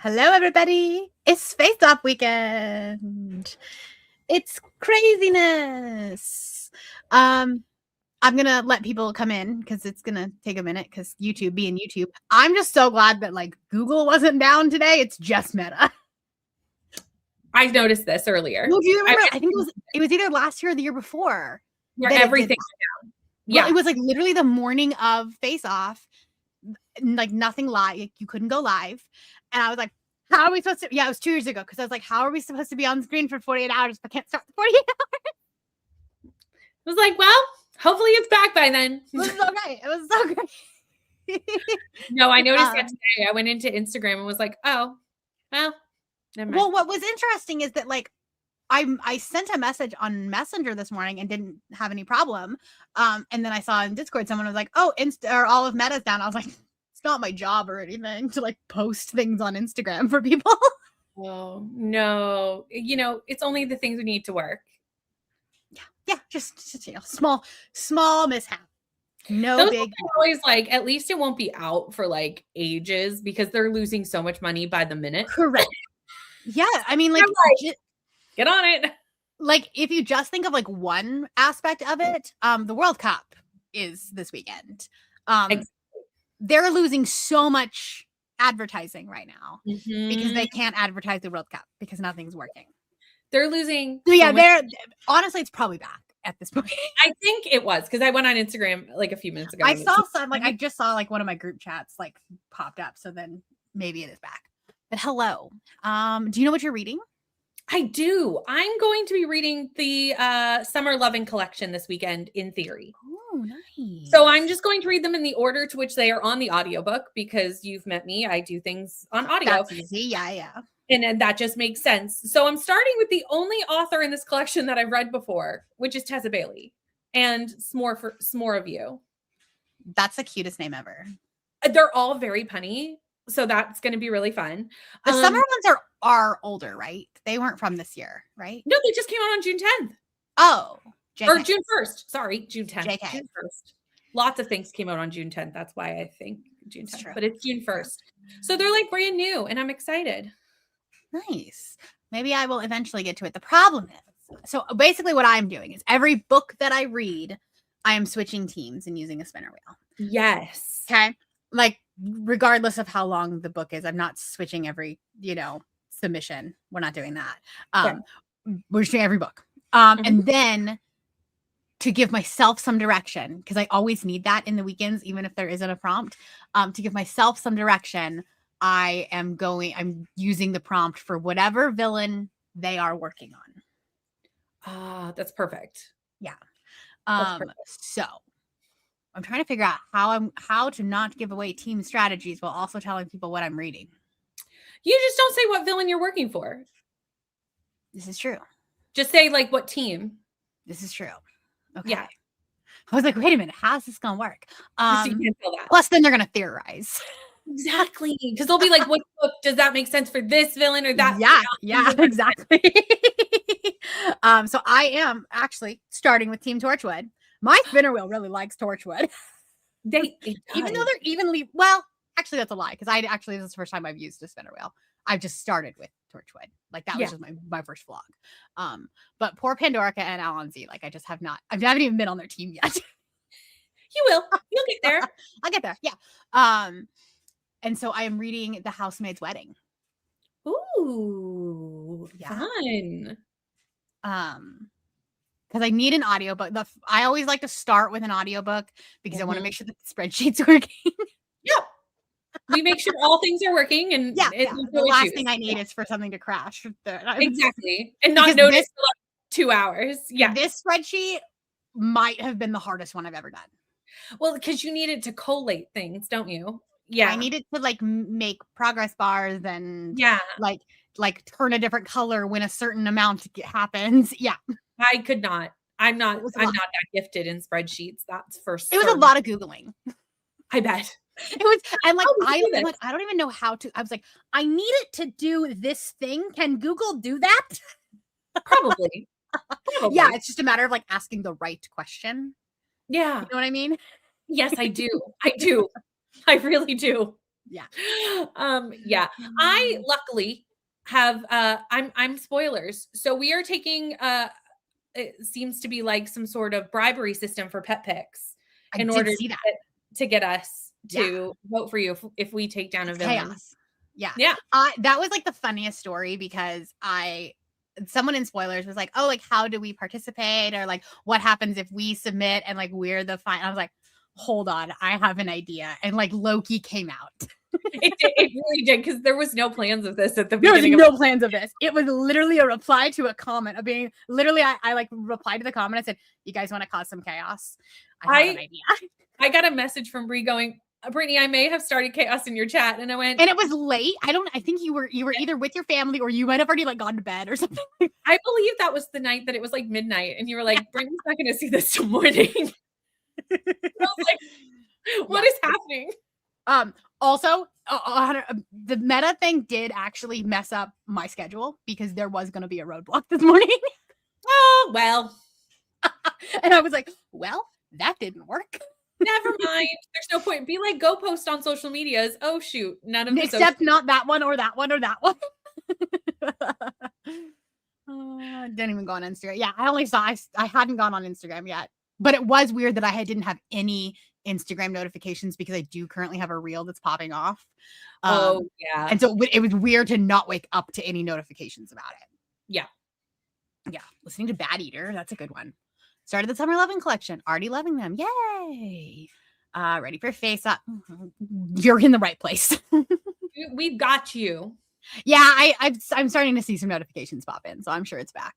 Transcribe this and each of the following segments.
Hello, everybody. It's Faceoff weekend. It's craziness. I'm gonna let people come in because it's gonna take a minute because YouTube being YouTube. I'm just so glad that like Google wasn't down today. It's just Meta. I noticed this earlier. Well, do you remember? I think it was either last year or the year before. Where everything went down. Yeah, well, it was like literally the morning of Faceoff. Like nothing live. Like, you couldn't go live. And I was like, how are we supposed to? Yeah, it was 2 years ago. Because I was like, how are we supposed to be on screen for 48 hours if I can't start the 48 hours? I was like, well, hopefully it's back by then. It was so great. It was so great. No, I noticed that today. I went into Instagram and was like, oh, well, never mind. Well, what was interesting is that like I sent a message on Messenger this morning and didn't have any problem. And then I saw in Discord someone was like, oh, or all of Meta's down. I was like, it's not my job or anything to like post things on Instagram for people. Oh, no. You know, it's only the things we need to work. Yeah, just you know, small mishap. No Those big. Always like, at least it won't be out for like ages because they're losing so much money by the minute. Correct. Yeah, I mean, like get on it. Like, if you just think of like one aspect of it, the World Cup is this weekend. Exactly. They're losing so much advertising right now because they can't advertise the World Cup because nothing's working. They're losing. So yeah, they're honestly, it's probably back at this point. I think it was because I went on Instagram like a few minutes ago. I saw some, like I just saw like one of my group chats like popped up. So then maybe it is back. But hello, do you know what you're reading? I do. I'm going to be reading the Summer Loving collection this weekend in theory. Oh, nice. So I'm just going to read them in the order to which they are on the audiobook because you've met me. I do things on audio. That's easy. Yeah. And that just makes sense. So I'm starting with the only author in this collection that I've read before, which is Tessa Bailey and S'more of You. That's the cutest name ever. They're all very punny. So that's going to be really fun. The summer ones are older, right? They weren't from this year, right? No, they just came out on June 10th. Oh. JK. Or June 1st. Sorry, June 10th. JK. June 1st. Lots of things came out on June 10th. That's why I think June 10th. But it's June 1st. So they're like brand new and I'm excited. Nice. Maybe I will eventually get to it. The problem is, so basically what I'm doing is every book that I read, I am switching teams and using a spinner wheel. Yes. Okay. Like, regardless of how long the book is, I'm not switching every, submission. We're not doing that. We're just doing every book. And then to give myself some direction, because I always need that in the weekends, even if there isn't a prompt, to give myself some direction, I'm using the prompt for whatever villain they are working on. That's perfect. Yeah. So I'm trying to figure out how to not give away team strategies while also telling people what I'm reading. You just don't say what villain you're working for. This is true. Just say like what team. This is true. Okay. Yeah. I was like, wait a minute, how's this gonna work? So you can't tell that. Plus, then they're gonna theorize. Exactly. Because they'll be like, what book does that make sense for this villain or that? Yeah, exactly. So I am actually starting with Team Torchwood. My spinner wheel really likes Torchwood. Even though they're evenly, well, actually that's a lie, because this is the first time I've used a spinner wheel. I've just started with Torchwood. Like that was just my first vlog. But poor Pandorica and Alonzi, like I haven't even been on their team yet. You will. You'll get there. I'll get there. Yeah. And so I am reading The Housemaid's Wedding. Ooh, fun. Because I need an audiobook. I always like to start with an audiobook because I want to make sure that the spreadsheet's working. Yeah. We make sure all things are working. And the last thing I need is for something to crash. Exactly. And not notice for like 2 hours. Yeah. This spreadsheet might have been the hardest one I've ever done. Well, because you needed to collate things, don't you? Yeah. I needed to like make progress bars and like turn a different color when a certain amount happens. Yeah. I could not. I'm not that gifted in spreadsheets. That's for sure. It was a lot of Googling. I bet. It was, I'm like, I don't even know how to. I was like, I need it to do this thing. Can Google do that? Probably. Yeah, it's just a matter of like asking the right question. Yeah. You know what I mean? Yes, I do. I do. I really do. Yeah. Yeah. I luckily have I'm spoilers. So we are taking it seems to be like some sort of bribery system for pet picks I in did order see that. to get us Yeah. to vote for you if we take down a It's villain. chaos. Yeah. Yeah. That was like the funniest story because someone in spoilers was like, oh, like, how do we participate? Or like, what happens if we submit and like we're the final? I was like, hold on, I have an idea. And like Loki came out. It really did because there was no plans of this at the There was beginning. no plans of this. It was literally a reply to a comment of being literally, I like replied to the comment. I said, you guys want to cause some chaos? I have an idea. I got a message from Brie going, Brittany, I may have started chaos in your chat. And I went, and it was late. I think you were either with your family or you might have already like gone to bed or something. I believe that was the night that it was like midnight. And you were like, Brittany's not going to see this till morning. I was like, what is happening? Also, the meta thing did actually mess up my schedule because there was going to be a roadblock this morning. Oh, well. And I was like, well, that didn't work. Never mind. There's no point. Be like, go post on social medias. Oh, shoot. None of this. Except not that one or that one or that one. Didn't even go on Instagram. Yeah, I hadn't gone on Instagram yet. But it was weird that I didn't have any Instagram notifications because I do currently have a reel that's popping off. Oh, yeah. And so it was weird to not wake up to any notifications about it. Yeah. Yeah. Listening to Bad Eater. That's a good one. Started the Summer Loving Collection. Already loving them. Yay. Ready for Faceoff. You're in the right place. We've got you. Yeah, I'm starting to see some notifications pop in, so I'm sure it's back.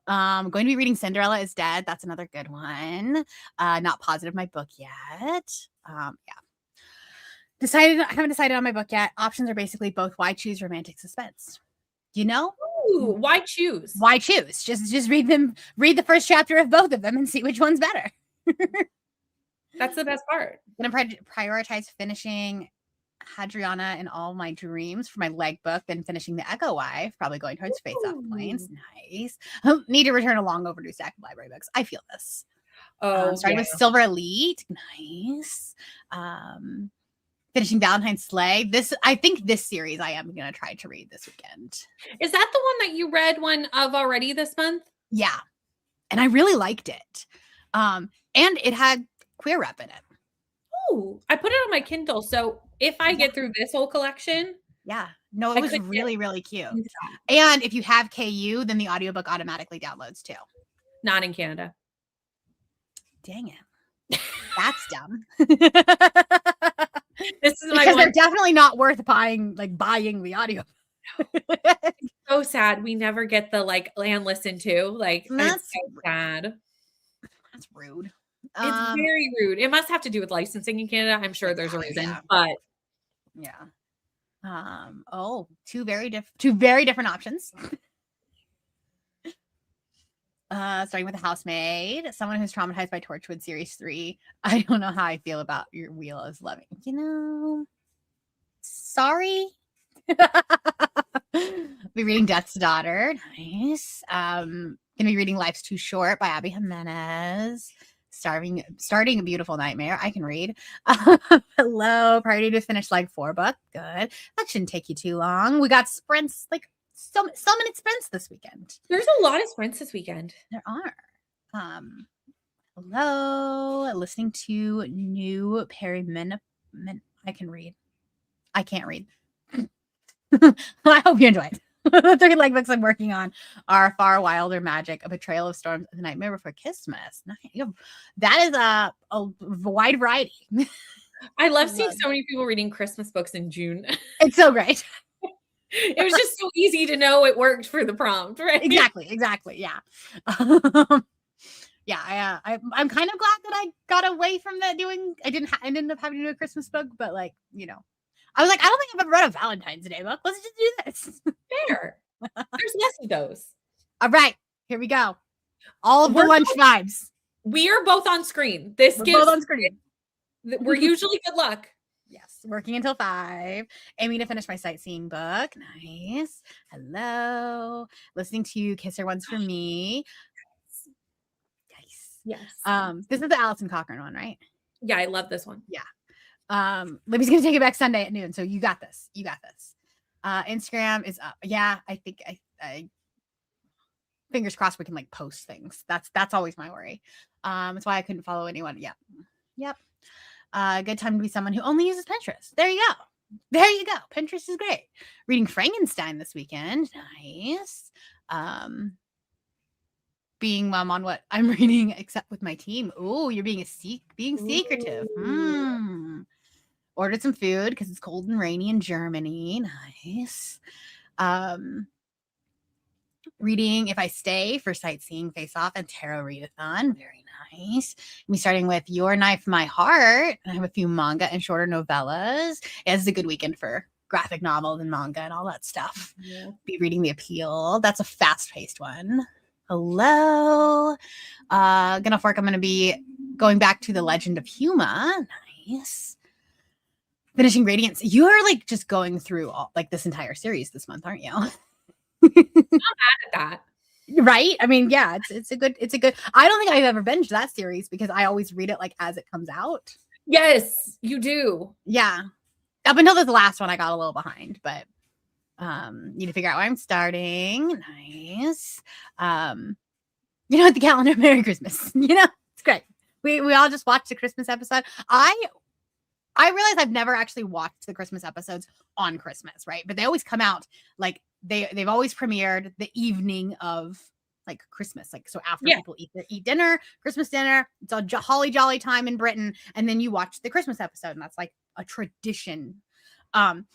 Going to be reading Cinderella is Dead. That's another good one. Not positive my book yet. Yeah. I haven't decided on my book yet. Options are basically both why choose romantic suspense. You know? Ooh, why choose? Why choose? Just read the first chapter of both of them and see which one's better. That's the best part. I'm gonna prioritize finishing Hadriana in All My Dreams for my leg book, then finishing The Echo Wife, probably going towards Faceoff points. Nice. Need to return a long overdue stack of library books. I feel this. Starting with Silver Elite. Nice. Finishing Valentine's Sleigh. I think this series I am going to try to read this weekend. Is that the one that you read one of already this month? Yeah. And I really liked it. And it had queer rep in it. Oh, I put it on my Kindle. So if I get through this whole collection. Yeah. No, it was really, really cute. And if you have KU, then the audiobook automatically downloads too. Not in Canada. Dang it. That's dumb. This is because they're definitely not worth buying the audio. It's so sad. We never get the and listen to. It's so sad. That's rude. It's very rude. It must have to do with licensing in Canada. I'm sure there's a reason, but yeah. Two very different options. Starting with The Housemaid, someone who's traumatized by Torchwood Series 3. I don't know how I feel about Your Wheel is Loving. Sorry. Be reading Death's Daughter. Nice. Gonna be reading Life's Too Short by Abby Jimenez. Starting A Beautiful Nightmare. I can read. Hello. Priority to finish 4 book. Good. That shouldn't take you too long. We got sprints, so many sprints this weekend. There's a lot of sprints this weekend. There are. Hello. Listening to New Perry I can read. I can't read. I hope you enjoy it. The 3 books I'm working on are Far Wilder Magic, A Betrayal of Storms, and The Nightmare Before Christmas. Nice. That is a wide variety. I love seeing so many people reading Christmas books in June. It's so great. It was just so easy to know it worked for the prompt, right? Exactly. Yeah. Yeah, I'm kind of glad that I got away from that I didn't end up having to do a Christmas book, but I was like, I don't think I've ever read a Valentine's Day book. Let's just do this. Fair. There's less of those. All right, here we go. All of the lunch vibes. We are both on screen. We're both on screen. We're usually good luck. Yes, working until 5. Aiming to finish my sightseeing book. Nice. Hello. Listening to Kiss Her Once for Me. Yes. This is the Alison Cochrane one, right? Yeah, I love this one. Yeah. Libby's gonna take it back Sunday at noon, so you got this. You got this. Instagram is up. Yeah, I think I fingers crossed we can like post things. That's always my worry. That's why I couldn't follow anyone. Yep. Good time to be someone who only uses Pinterest. There you go. There you go. Pinterest is great. Reading Frankenstein this weekend. Nice. Being mom on what I'm reading, except with my team. Oh, you're being secretive. Ordered some food because it's cold and rainy in Germany. Nice. Reading If I Stay for Sightseeing, Faceoff, and Tarot Readathon. Very nice. Me starting with Your Knife, My Heart. I have a few manga and shorter novellas. Yeah, this is a good weekend for graphic novels and manga and all that stuff. Yeah. Be reading The Appeal. That's a fast-paced one. Hello. Gonna work. I'm gonna be going back to The Legend of Huma. Nice. Finishing Radiance. You're like just going through all like this entire series this month, aren't you? I'm not mad at that. Right? I mean, yeah, it's a good I don't think I've ever binged that series because I always read it like as it comes out. Yes, you do. Yeah. Up until the last one I got a little behind, but need to figure out where I'm starting. Nice. You know, at the calendar, Merry Christmas. You know, it's great. We all just watched the Christmas episode. I realize I've never actually watched the Christmas episodes on Christmas, right? But they always come out like they've always premiered the evening of like Christmas, like so after people eat dinner, Christmas dinner. It's a holly jolly time in Britain, and then you watch the Christmas episode, and that's like a tradition. And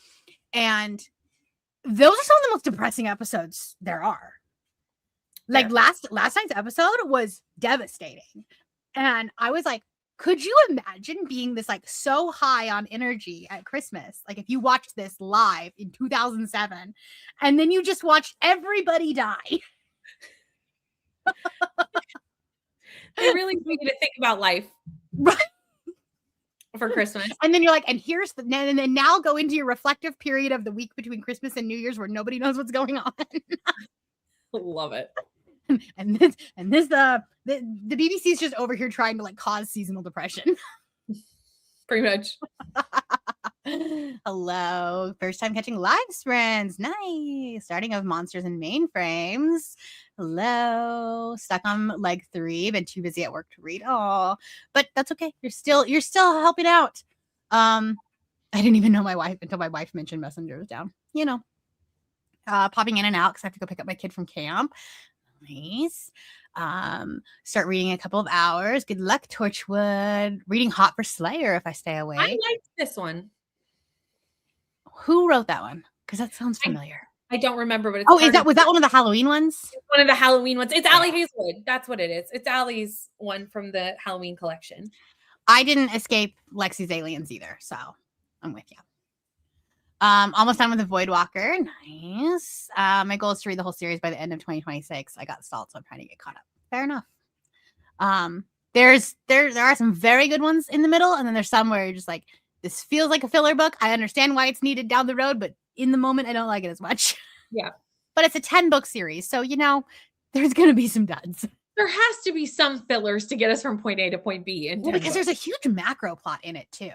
those are some of the most depressing episodes there are. Like last night's episode was devastating, and I was like, could you imagine being this like so high on energy at Christmas? Like if you watched this live in 2007 and then you just watched everybody die. They really need to think about life. Right. For Christmas. And then you're like, and then now go into your reflective period of the week between Christmas and New Year's where nobody knows what's going on. Love it. And the BBC is just over here trying to like cause seasonal depression. Pretty much. Hello. First time catching live sprints. Nice. Starting of Monsters and Mainframes. Hello. Stuck on leg 3. Been too busy at work to read. Oh, but that's okay. You're still helping out. I didn't even know my wife until my wife mentioned Messenger was down. You know. Popping in and out because I have to go pick up my kid from camp. Nice. Start reading in a couple of hours. Good luck, Torchwood. Reading Hot for Slayer if I stay away. I liked this one. Who wrote that one? Because that sounds familiar. I don't remember, but it's was that one of the Halloween ones? It's one of the Halloween ones. It's Allie Hazelwood. That's what it is. It's Allie's one from the Halloween collection. I didn't escape Lexi's Aliens either, so I'm with you. Almost done with the Voidwalker. Nice. My goal is to read the whole series by the end of 2026. I got stalled, so I'm trying to get caught up. Fair enough. There are some very good ones in the middle, and then there's some where you're just like, this feels like a filler book. I understand why it's needed down the road, but in the moment, I don't like it as much. Yeah. But it's a 10-book series, so you know, there's gonna be some duds. There has to be some fillers to get us from point A to point B. Because there's a huge macro plot in it too.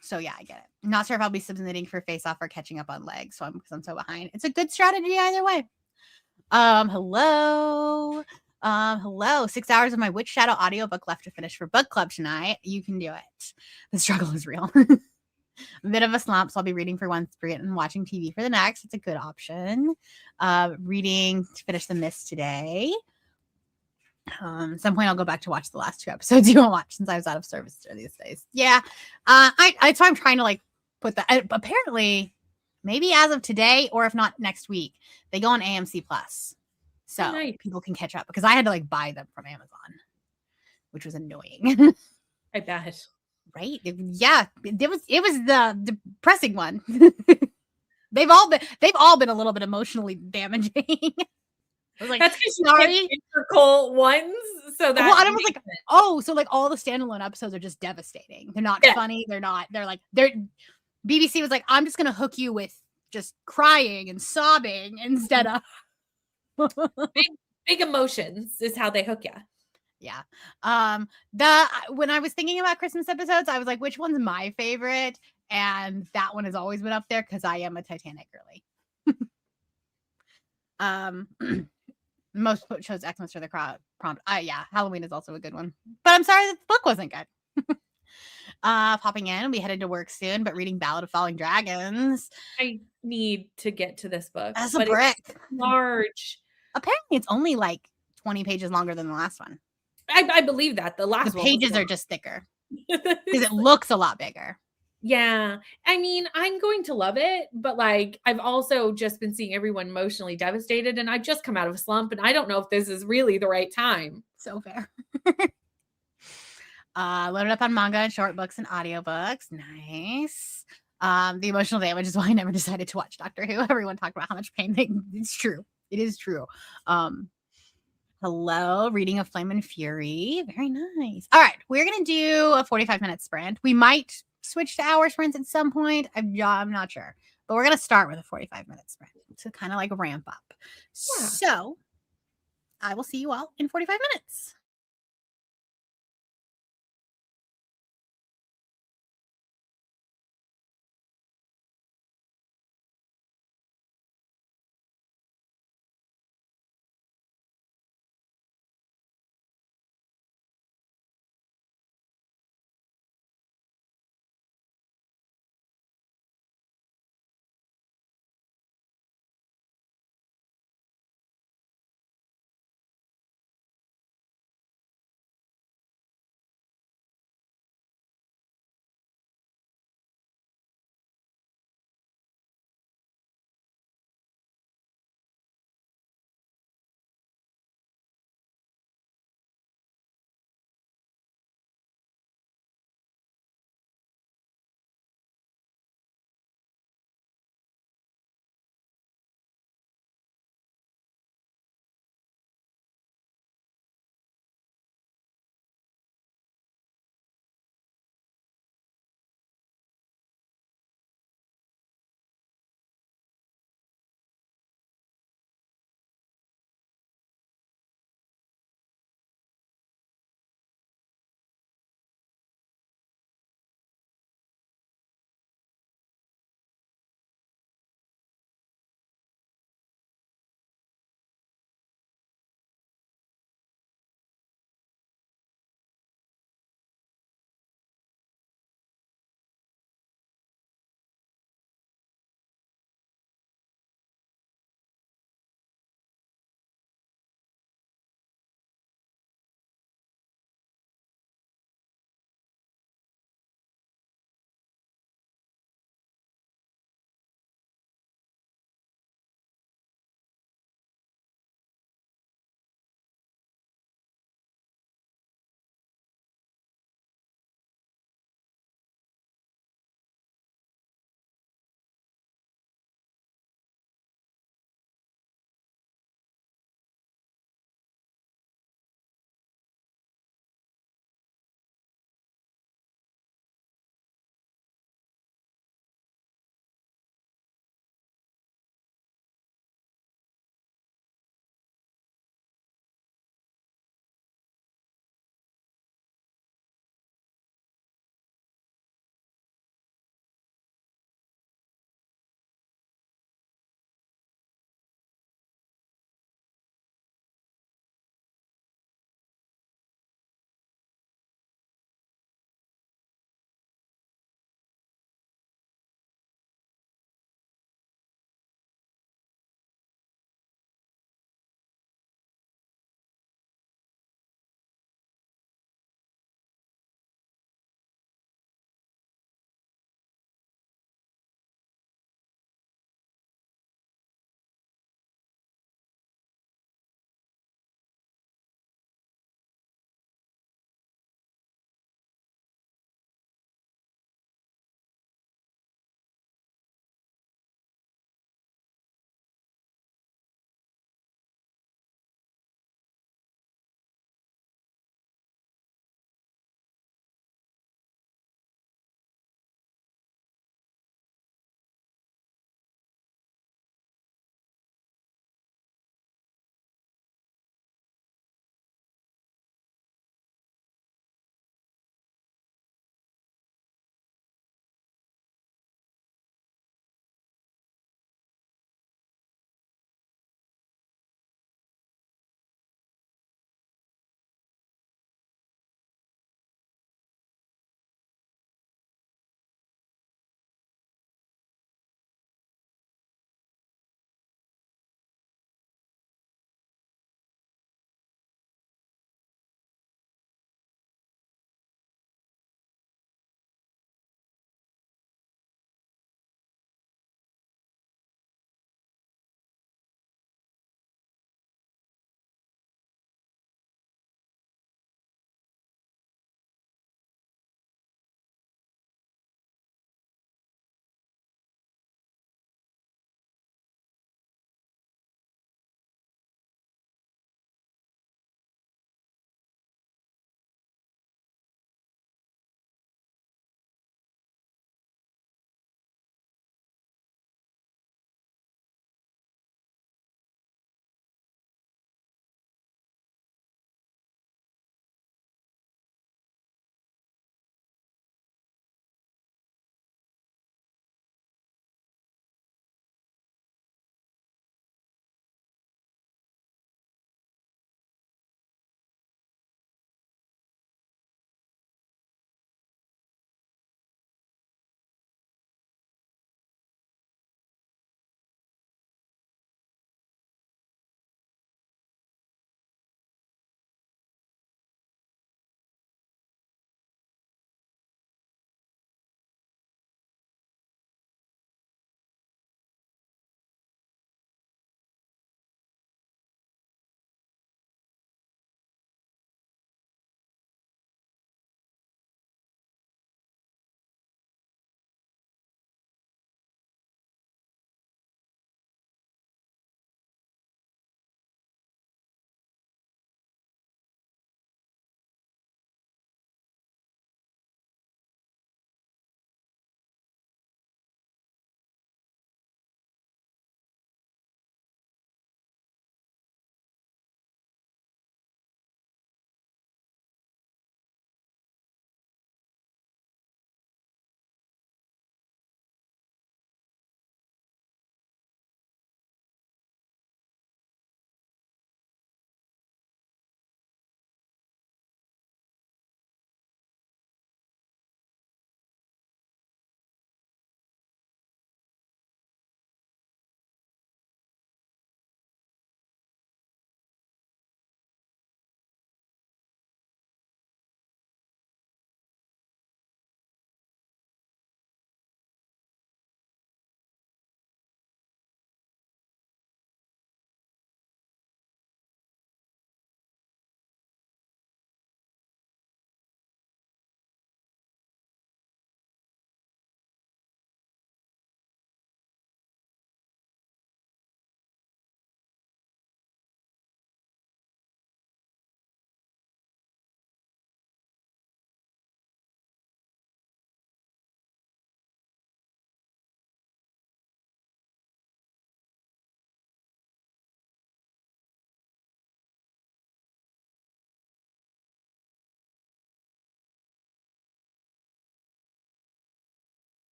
So yeah, I get it. I'm not sure if I'll be submitting for Faceoff or catching up on legs, because I'm so behind. It's a good strategy either way. Hello. 6 hours of my Witch Shadow audiobook left to finish for book club tonight. You can do it. The struggle is real. A bit of a slump, so I'll be reading for one sprint and watching TV for the next. It's a good option. Reading to finish The Mist today. At some point I'll go back to watch the last 2 episodes you won't watch since I was out of service these days. Yeah. That's why I'm trying to like put that. Apparently, maybe as of today, or if not next week, they go on AMC Plus. So people can catch up because I had to like buy them from Amazon, which was annoying. I bet. Right? It was the depressing one. They've all been a little bit emotionally damaging. I was like, that's because sorry, integral ones. So that I was like, so like all the standalone episodes are just devastating. They're not funny. They're BBC was like, I'm just gonna hook you with just crying and sobbing instead of big emotions is how they hook you. Yeah. When I was thinking about Christmas episodes, I was like, which one's my favorite? And that one has always been up there because I am a Titanic girly. Most chose Xmas for the crowd prompt. Yeah, Halloween is also a good one. But I'm sorry that the book wasn't good. Popping in, we headed to work soon, but reading Ballad of Falling Dragons. I need to get to this book. That's a but brick. It's large. Apparently, it's only like 20 pages longer than the last one. I believe that. The last The one pages are just thicker because it looks a lot bigger. Yeah. I mean, I'm going to love it, but like I've also just been seeing everyone emotionally devastated and I've just come out of a slump and I don't know if this is really the right time. So fair. Loaded up on manga and short books and audiobooks. Nice. The emotional damage is why I never decided to watch Doctor Who. Everyone talked about how much pain it's true. It is true. Hello, reading of Flame and Fury. Very nice. All right, we're gonna do a 45-minute sprint. We might switch to hour sprints at some point. I'm not sure, but we're gonna start with a 45-minute sprint to kind of like ramp up. Yeah. So I will see you all in 45 minutes.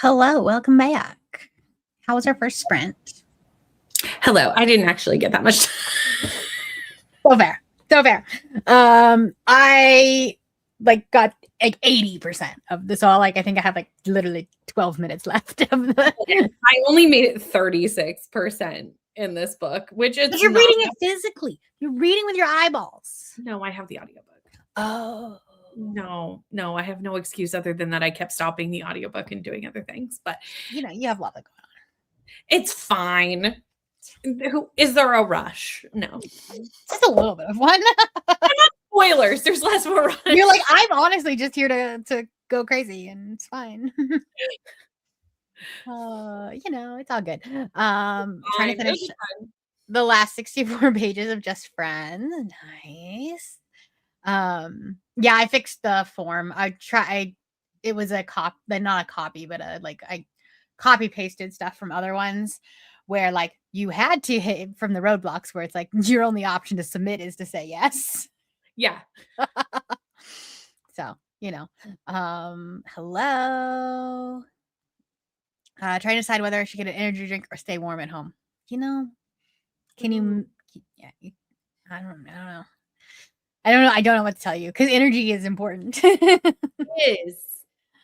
Hello, welcome back. How was our first sprint? Hello. I didn't actually get that much. So fair. I got 80% of this. All I think I have literally 12 minutes left of the. I only made it 36% in this book, which is. But you're reading it physically. You're reading with your eyeballs. No, I have the audiobook. Oh. No, I have no excuse other than that I kept stopping the audiobook and doing other things. But you have a lot going on. It's fine. Is there a rush? No. Just a little bit of one. Spoilers. There's less of a rush. You're like, I'm honestly just here to go crazy, and it's fine. It's all good. Trying to finish the last 64 pages of Just Friends. Nice. Yeah, I fixed the form. It was a not a copy, but I copy pasted stuff from other ones where you had to hit from the roadblocks where it's your only option to submit is to say yes. Yeah. So, hello. Trying to decide whether I should get an energy drink or stay warm at home. Can you? Yeah, I don't know. I don't know what to tell you because energy is important. It is.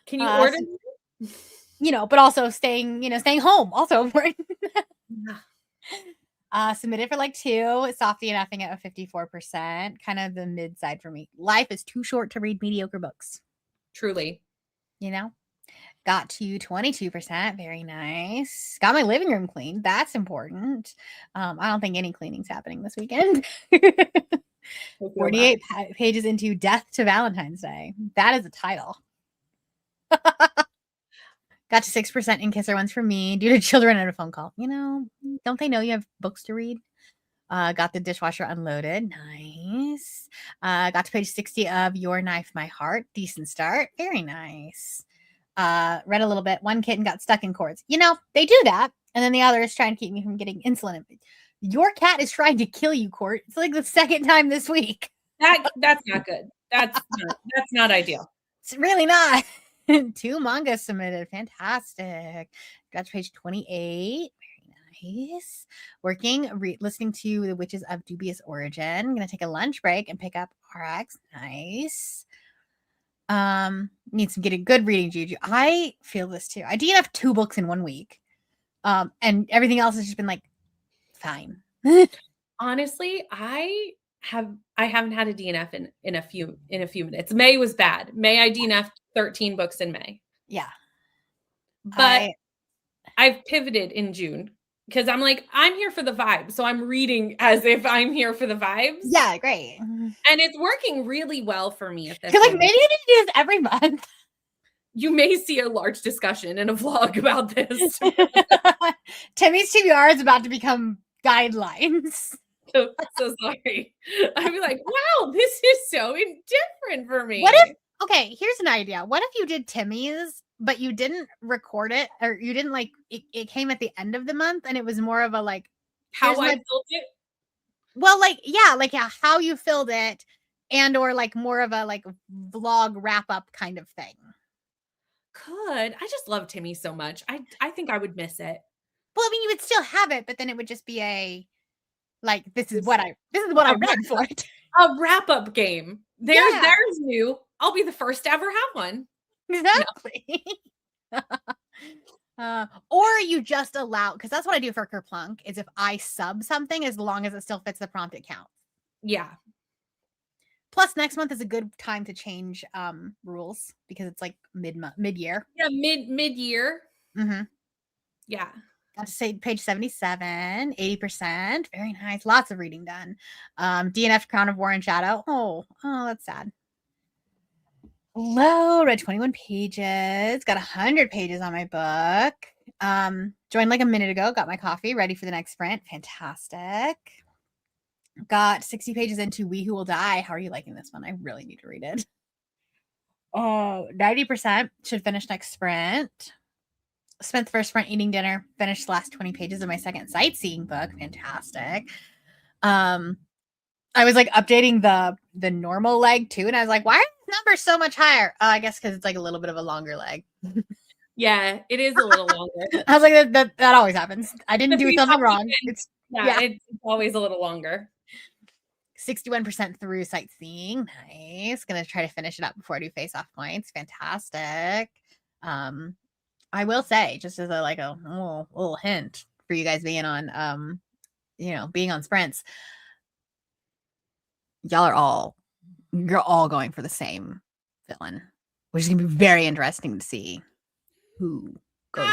Can you order? But also staying home also important. Submitted for 2. Softy and effing at a 54%. Kind of the mid side for me. Life is too short to read mediocre books. Truly. Got to 22%. Very nice. Got my living room cleaned. That's important. I don't think any cleaning's happening this weekend. 48 pages into Death to Valentine's Day. That is a title. Got to 6% in Kisser Ones for me due to children and a phone call. Don't they know you have books to read? Got the dishwasher unloaded. Nice. Got to page 60 of Your Knife, My Heart. Decent start. Very nice. Read a little bit. One kitten got stuck in cords. They do that. And then the other is trying to keep me from getting insulin. Your cat is trying to kill you, Court. It's the second time this week. That's not good. That's not ideal. It's really not. 2 mangas submitted. Fantastic. Got to page 28. Very nice. Working, listening to The Witches of Dubious Origin. I'm going to take a lunch break and pick up RX. Nice. Need some getting good reading juju. I feel this too. I DNF 2 books in 1 week. And everything else has just been fine. Honestly, I haven't had a DNF in a few minutes. May was bad. May I DNF 13 books in May. Yeah. But I've pivoted in June because I'm here for the vibe. So I'm reading as if I'm here for the vibes. Yeah, great. And it's working really well for me at this point. Maybe you need to do this every month. You may see a large discussion in a vlog about this. Timmy's TBR is about to become guidelines. So sorry. I'd be like, wow, this is so different for me. Okay, here's an idea. What if you did Timmy's, but you didn't record it, or you didn't it came at the end of the month and it was more of a how I filled it? Well, how you filled it, and or more of a vlog wrap up kind of thing. I just love Timmy so much. I think I would miss it. Well, I mean, you would still have it, but then it would just be a this is what I read for it. A wrap up game. There's new. I'll be the first to ever have one. Exactly. Or you just allow, because that's what I do for Kerplunk, is if I sub something, as long as it still fits the prompt, it counts. Yeah. Plus, next month is a good time to change rules because it's mid-year. Yeah, mid-year. Mm-hmm. Yeah. Got to say page 77, 80%. Very nice. Lots of reading done. DNF Crown of War and Shadow. Oh, that's sad. Low, read 21 pages. Got 100 pages on my book. Joined a minute ago. Got my coffee. Ready for the next sprint. Fantastic. Got 60 pages into We Who Will Die. How are you liking this one? I really need to read it. 90%. Should finish next sprint. Spent the first sprint eating dinner. Finished the last 20 pages of my second sightseeing book. Fantastic. I was updating the normal leg too, and I was why are the numbers so much higher? I guess because it's a little bit of a longer leg. Yeah, it is a little longer. I was like, that always happens. I didn't do something wrong. It's always a little longer. 61% through sightseeing. Nice. Gonna try to finish it up before I do face-off points. Fantastic. I will say, just as a little hint for you guys being on being on sprints, you're all going for the same villain, which is gonna be very interesting to see who goes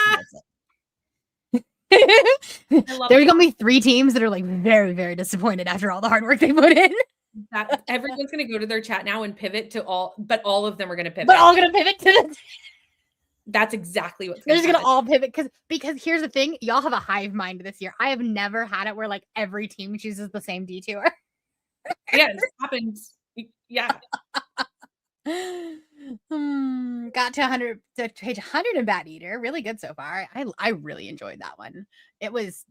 with it. There's gonna be 3 teams that are like very, very disappointed after all the hard work they put in. That everyone's gonna go to their chat now and pivot to but all of them are gonna pivot. But all gonna pivot to the. That's exactly what's they're just gonna all pivot because here's the thing, y'all have a hive mind this year. I have never had it where like every team chooses the same detour. Yeah, it happens. Yeah. Got to page 100 in Bat Eater. Really good so far. I really enjoyed that one. It was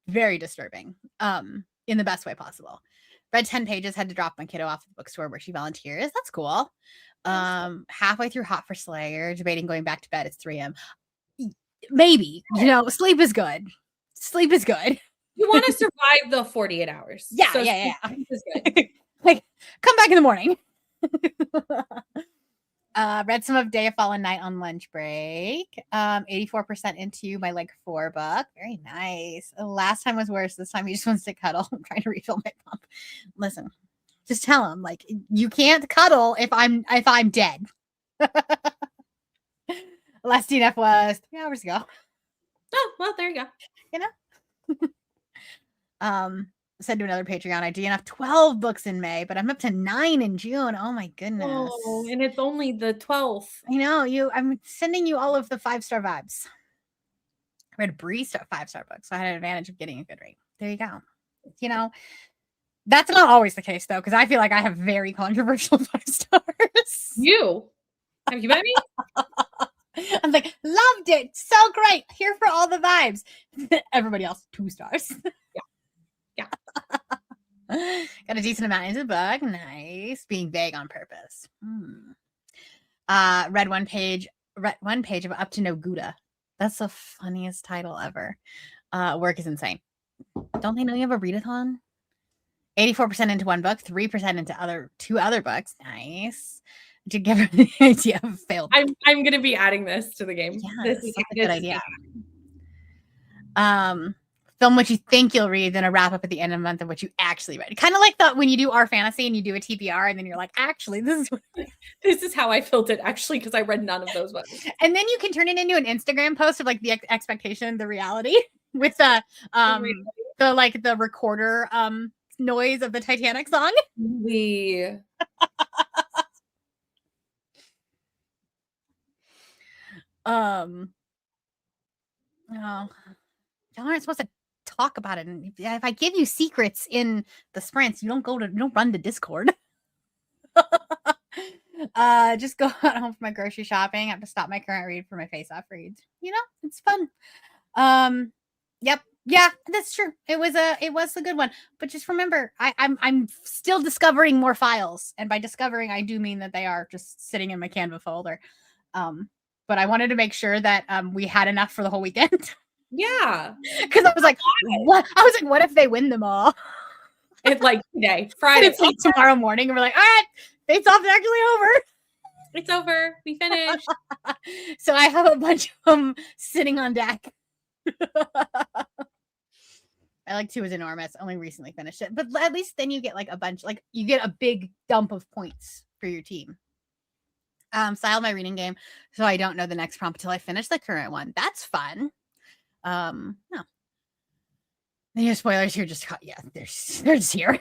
very disturbing, in the best way possible. Read 10 pages, had to drop my kiddo off at the bookstore where she volunteers. That's cool. Halfway through Hot for Slayer, debating going back to bed. It's 3 a.m. Maybe, sleep is good. Sleep is good. You want to survive the 48 hours. Yeah, so yeah. Sleep is good. Like, come back in the morning. Read some of Day of Fallen Night on lunch break. 84% into my 4 book. Very nice. Last time was worse. This time he just wants to cuddle. I'm trying to refill my pump. Listen, just tell him you can't cuddle if I'm dead. Last DNF was 3 hours ago. Oh, well, there you go. Said to another Patreon, I DNF 12 books in May, but I'm up to 9 in June. Oh my goodness. Oh, and it's only the 12th. I know I'm sending you all of the 5-star vibes. I read Bree 5-star books, so I had an advantage of getting a good rate. There you go. That's not always the case though, because I feel like I have very controversial 5 stars. Have you met me? I'm like, loved it. So great. Here for all the vibes. Everybody else, 2 stars. Yeah. Got a decent amount into the book. Nice. Being vague on purpose. Read one page of Up to No Gouda. That's the funniest title ever. Work is insane. Don't they know you have a readathon? 84% into 1 book, 3% into 2 other books. Nice. To give her the idea of failed. I'm gonna be adding this to the game. Yeah, this is a good idea. Film what you think you'll read, then a wrap up at the end of the month of what you actually read. Kind of like that when you do our fantasy and you do a TBR, and then you're like, actually, this is how I felt it actually, because I read none of those books. And then you can turn it into an Instagram post of the expectation, the reality, with the recorder noise of the Titanic song. Oh, y'all aren't supposed to talk about it. And if I give you secrets in the sprints, you don't run the Discord. Just go home for my grocery shopping. I have to stop my current read for my face-off reads. It's fun. Yep. Yeah, that's true. It was a good one. But just remember, I'm still discovering more files. And by discovering, I do mean that they are just sitting in my Canva folder. But I wanted to make sure that we had enough for the whole weekend. Yeah. Because I was like, what? I was like, what if they win them all? It's today, Friday. It's tomorrow morning. And we're like, all right, Faceoff is actually over. It's over. We finished. So I have a bunch of them sitting on deck. I like 2 is enormous. Only recently finished it. But at least then you get a bunch, you get a big dump of points for your team. Styled my reading game, so I don't know the next prompt until I finish the current one. That's fun. No. And spoilers here. They're just here.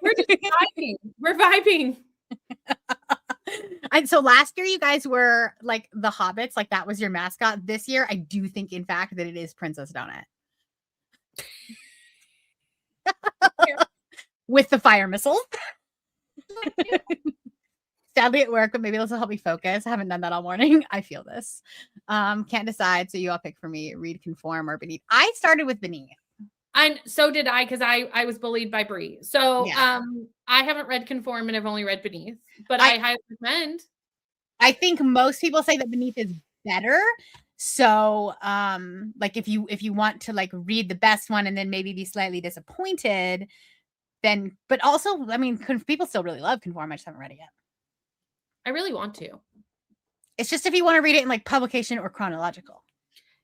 We're just vibing. We're vibing. So last year you guys were the Hobbits, that was your mascot. This year, I do think, in fact, that it is Princess Donut. With the fire missile. Sadly at work, but maybe this will help me focus. I haven't done that all morning. I feel this. Can't decide, so you all pick for me. Read, Conform, or Beneath. I started with Beneath. And so did I, because I was bullied by Bree. So yeah. I haven't read Conform and I've only read Beneath, but I highly recommend. I think most people say that Beneath is better. So, like if you want to like read the best one and then maybe be slightly disappointed, then but also, I mean, people still really love Conform. I just haven't read it yet. I really want to. It's just if you want to read it in like publication or chronological.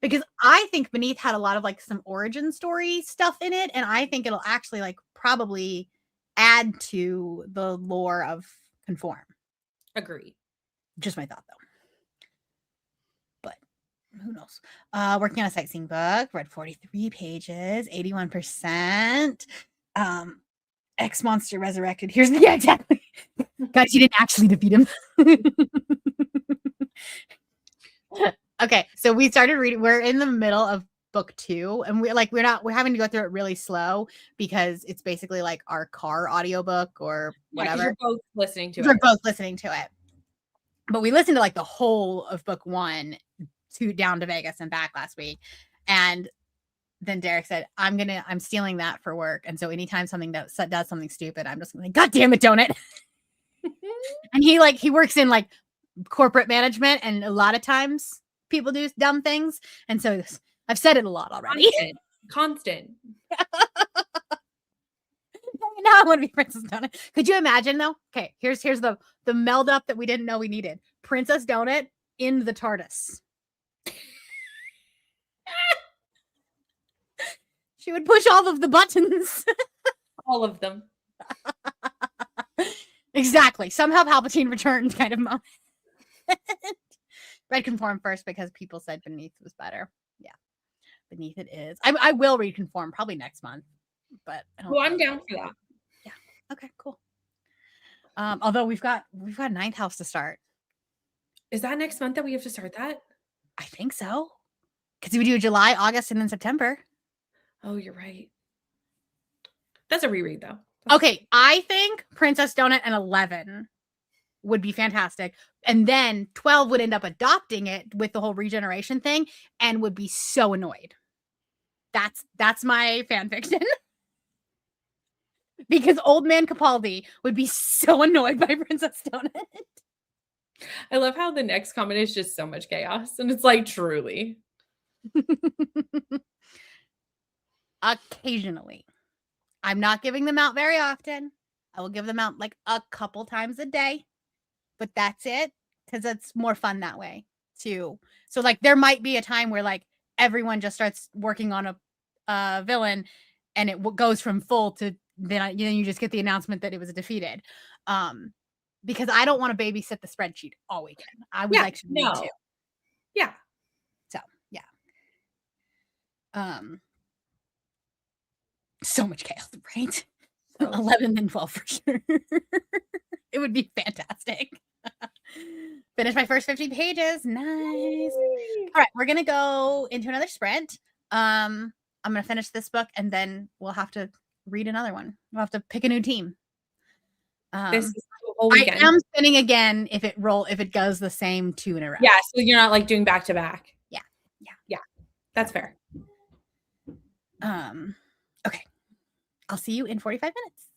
Because I think Beneath had a lot of like some origin story stuff in it, and I think it'll actually like probably add to the lore of Conform. Agree. Just my thought though. But who knows? Working on a sightseeing book, read 43 pages, 81%. X Monster Resurrected. Here's the yeah, exactly. Guys, you didn't actually defeat him. Okay, so we started reading. We're in the middle of book 2, and we're having to go through it really slow because it's basically like our car audiobook or whatever. Yeah, you're both listening to it. We're both listening to it. But we listened to like the whole of book 1 down to Vegas and back last week. And then Derek said, I'm stealing that for work. And so anytime something does something stupid, I'm just like, God damn it, don't it? And he works in like corporate management, and a lot of times people do dumb things. And so I've said it a lot already. Constant. Now I want to be Princess Donut. Could you imagine though? Okay, here's the meld up that we didn't know we needed. Princess Donut in the TARDIS. She would push all of the buttons. All of them. Exactly. Somehow Palpatine returned kind of moment. Read Conform first because people said Beneath was better. Yeah. Beneath it is. I will read Conform probably next month. But I'm down for that. Yeah. Okay, cool. Although we've got Ninth House to start. Is that next month that we have to start that? I think so. Because we do July, August, and then September. Oh, you're right. That's a reread, though. Okay, I think Princess Donut and 11 would be fantastic. And then 12 would end up adopting it with the whole regeneration thing and would be so annoyed. That's my fan fiction. Because old man Capaldi would be so annoyed by Princess Donut. I love how the next comment is just so much chaos. And it's like, truly. Occasionally. I'm not giving them out very often. I will give them out like a couple times a day. But that's it. Because it's more fun that way too. So like there might be a time where like everyone just starts working on a villain and it goes from full to then you just get the announcement that it was defeated. Because I don't want to babysit the spreadsheet all weekend. I would like to read too. Yeah. So yeah. So much chaos, right? 11 and 12 for sure. It would be fantastic. Finish my first 50 pages. Nice. All right, we're gonna go into another sprint. I'm gonna finish this book and then we'll have to read another one. We'll have to pick a new team. This is the whole weekend. I am spinning again if it goes the same 2 in a row. Yeah, so you're not like doing back to back. Yeah. That's fair. Okay. I'll see you in 45 minutes.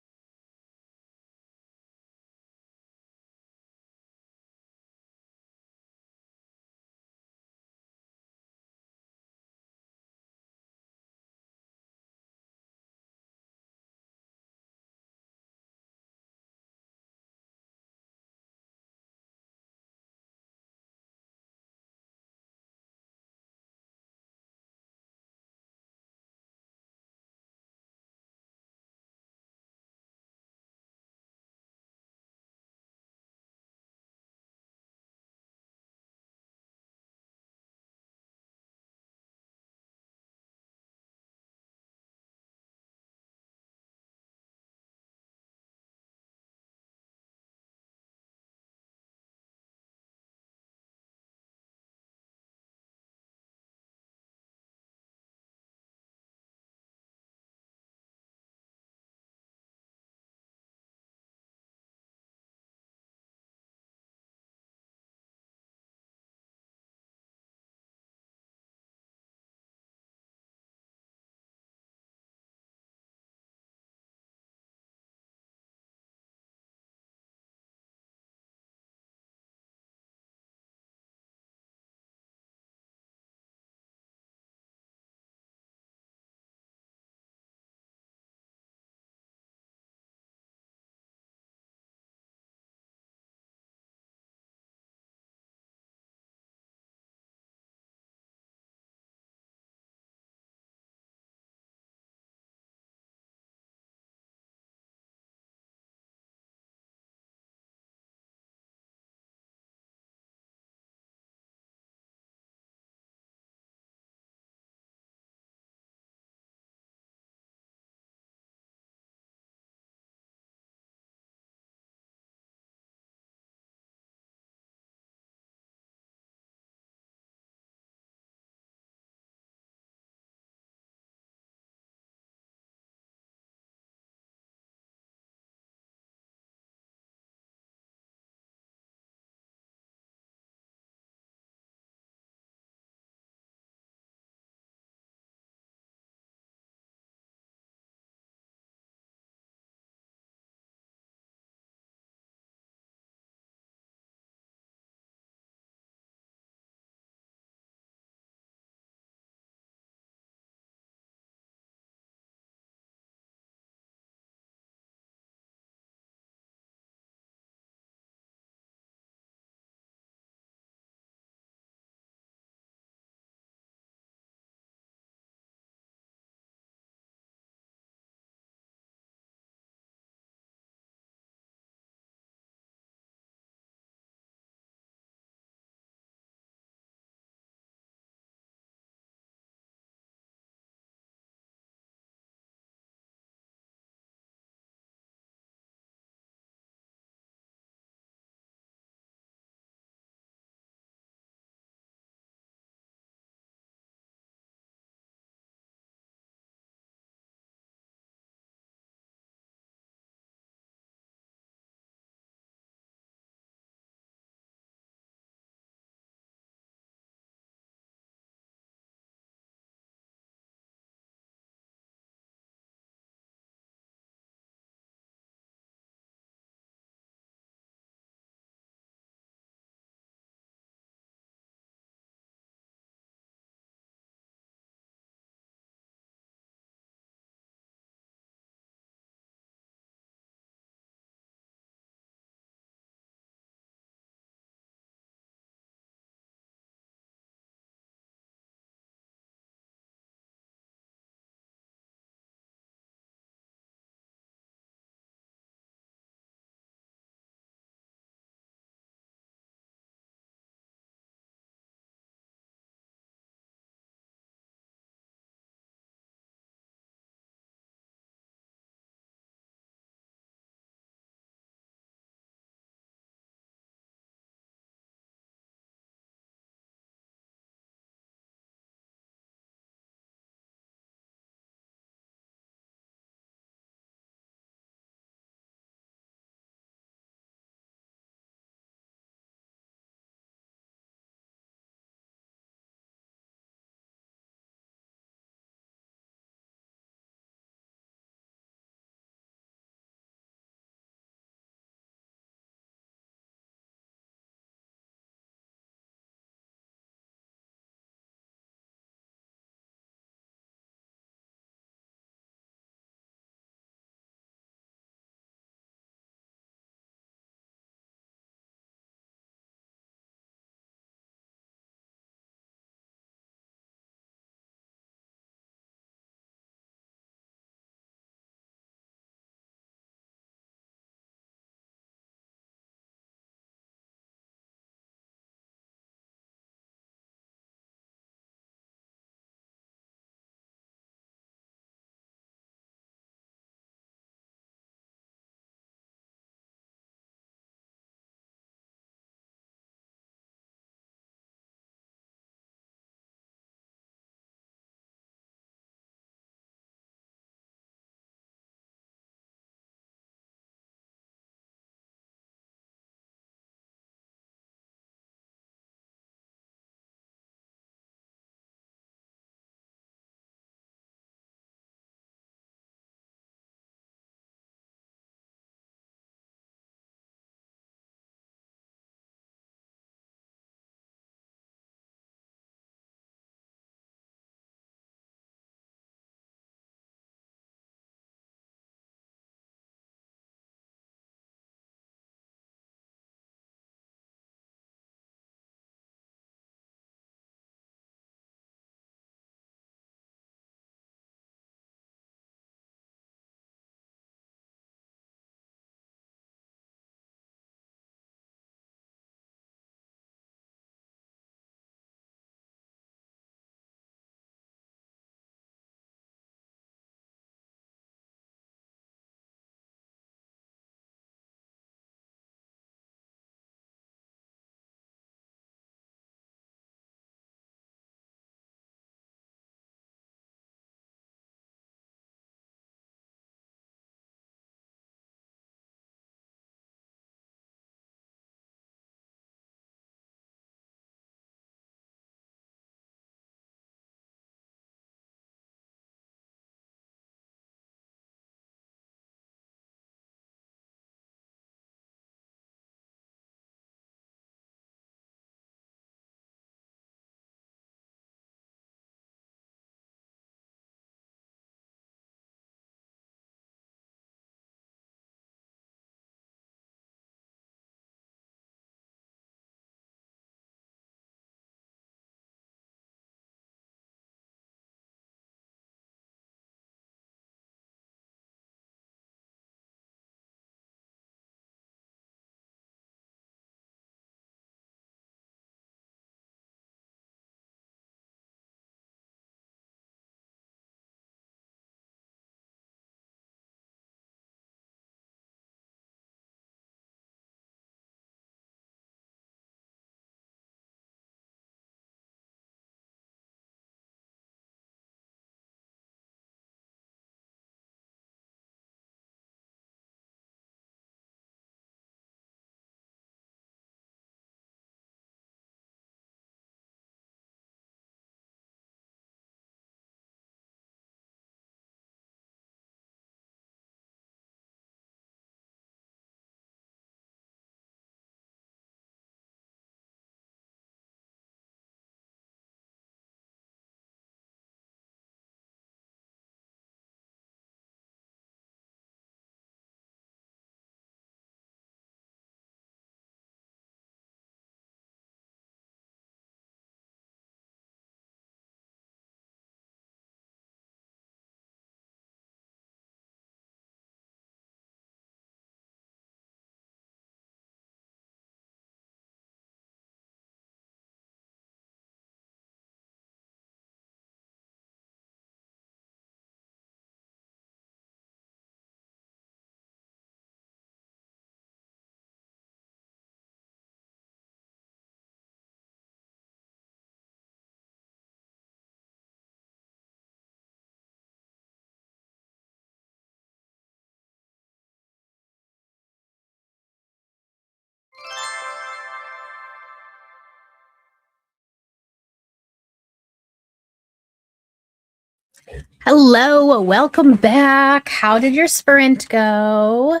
Hello, welcome back. How did your sprint go?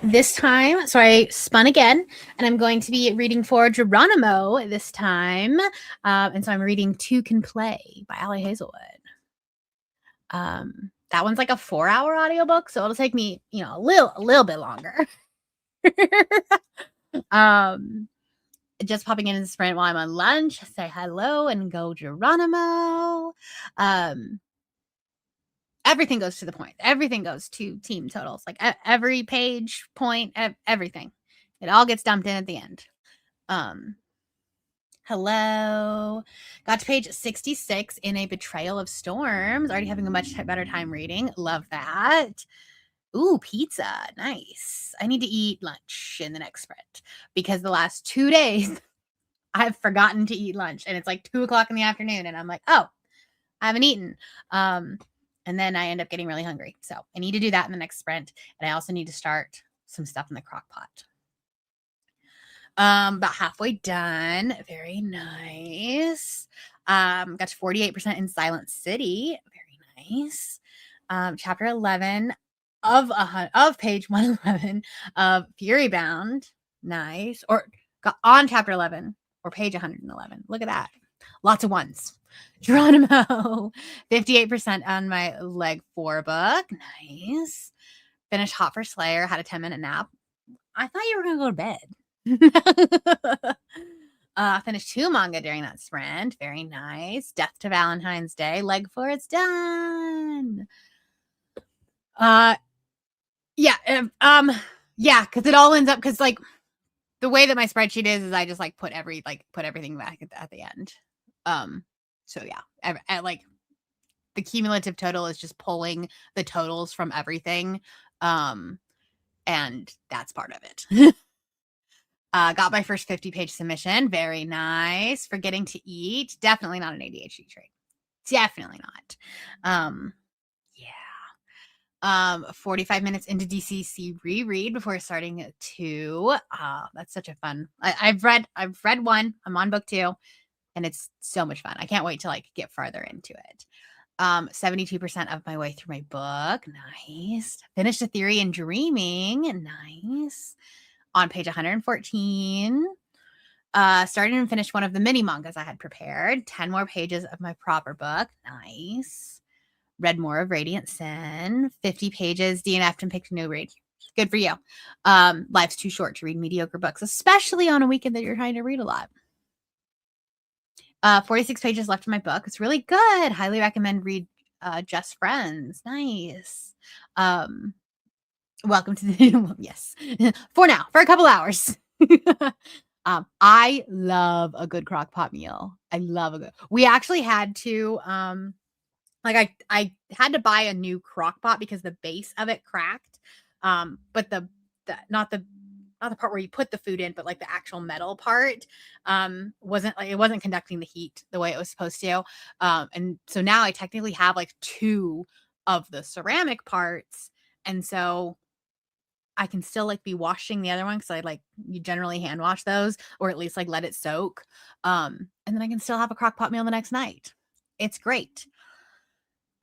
This time, so I spun again, and I'm going to be reading for Geronimo this time. And so I'm reading Two Can Play by Allie Hazelwood. That one's like a 4-hour audiobook, so it'll take me, a little bit longer. Just popping in the sprint while I'm on lunch, say hello and go Geronimo. Everything goes to the point. Everything goes to team totals. Like every page point, everything. It all gets dumped in at the end. Hello. Got to page 66 in A Betrayal of Storms. Already having a much better time reading. Love that. Ooh, pizza. Nice. I need to eat lunch in the next sprint because the last 2 days I've forgotten to eat lunch and it's like 2:00 in the afternoon and I'm like, oh, I haven't eaten. And then I end up getting really hungry. So I need to do that in the next sprint. And I also need to start some stuff in the crock pot. About halfway done. Very nice. Got to 48% in Silent City. Very nice. Chapter 11 of page 111 of Fury Bound. Nice. Or got on chapter 11 or page 111. Look at that. Lots of ones. Geronimo, 58% on my leg 4 book. Nice. Finished Hot for Slayer. Had a 10-minute nap. I thought you were going to go to bed. Finished 2 manga during that sprint. Very nice. Death to Valentine's Day. Leg 4. It's done. Yeah. Yeah, because it all ends up, because like the way that my spreadsheet is I just like put everything back at the end. So yeah, like the cumulative total is just pulling the totals from everything. And that's part of it. Got my first 50-page submission. Very nice. Forgetting to eat. Definitely not an ADHD trait. Definitely not. Yeah. 45 minutes into DCC reread before starting 2. That's such a fun. I've read 1. I'm on book 2. And it's so much fun. I can't wait to like get farther into it. 72% of my way through my book. Nice. Finished A Theory in Dreaming. Nice. On page 114. Started and finished one of the mini mangas I had prepared. 10 more pages of my proper book. Nice. Read more of Radiant Sin. 50 pages. DNF'd and picked a new read. Good for you. Life's too short to read mediocre books, especially on a weekend that you're trying to read a lot. 46 pages left in my book. It's really good. Highly recommend read Just Friends. Nice. Welcome to the yes. For now, for a couple hours. I love a good crock pot meal. I love a good. We actually had to like I had to buy a new crock pot because the base of it cracked. But the not the part where you put the food in, but like the actual metal part wasn't conducting the heat the way it was supposed to. And so now I technically have like 2 of the ceramic parts. And so I can still like be washing the other one because you generally hand wash those or at least like let it soak. And then I can still have a crock pot meal the next night. It's great.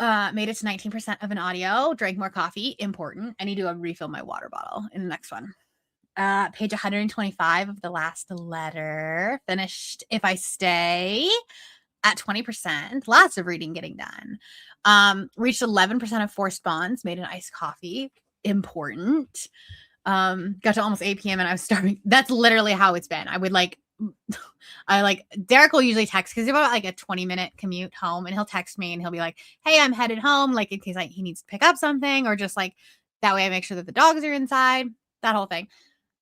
Made it to 19% of an audio, drank more coffee. Important. I need to refill my water bottle in the next one. Page 125 of The Last Letter. Finished If I Stay at 20%. Lots of reading getting done. Reached 11% of forced bonds. Made an iced coffee. Important. Got to almost 8 p.m. and I was starving. That's literally how it's been. Derek will usually text because he's about like a 20-minute commute home and he'll text me and he'll be like, hey, I'm headed home. Like in case he needs to pick up something or just like that way I make sure that the dogs are inside, that whole thing.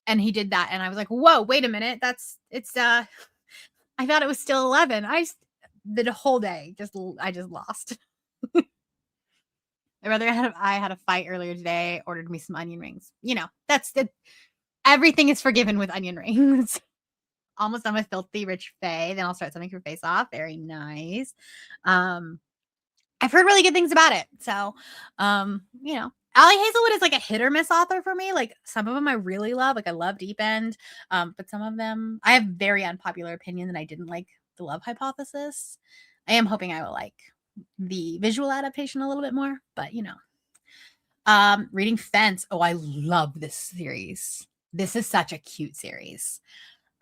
And he did that. And I was like, whoa, wait a minute. I thought it was still 11. The whole day, I just lost. I had a fight earlier today, ordered me some onion rings. That's everything is forgiven with onion rings. Almost done with Filthy Rich Fae. Then I'll start something for Faceoff. Very nice. I've heard really good things about it. So, Allie Hazelwood is like a hit or miss author for me. Like some of them I really love. Like I love Deep End. But some of them I have very unpopular opinion that I didn't like The Love Hypothesis. I am hoping I will like the visual adaptation a little bit more, but you know. Reading Fence. Oh, I love this series. This is such a cute series.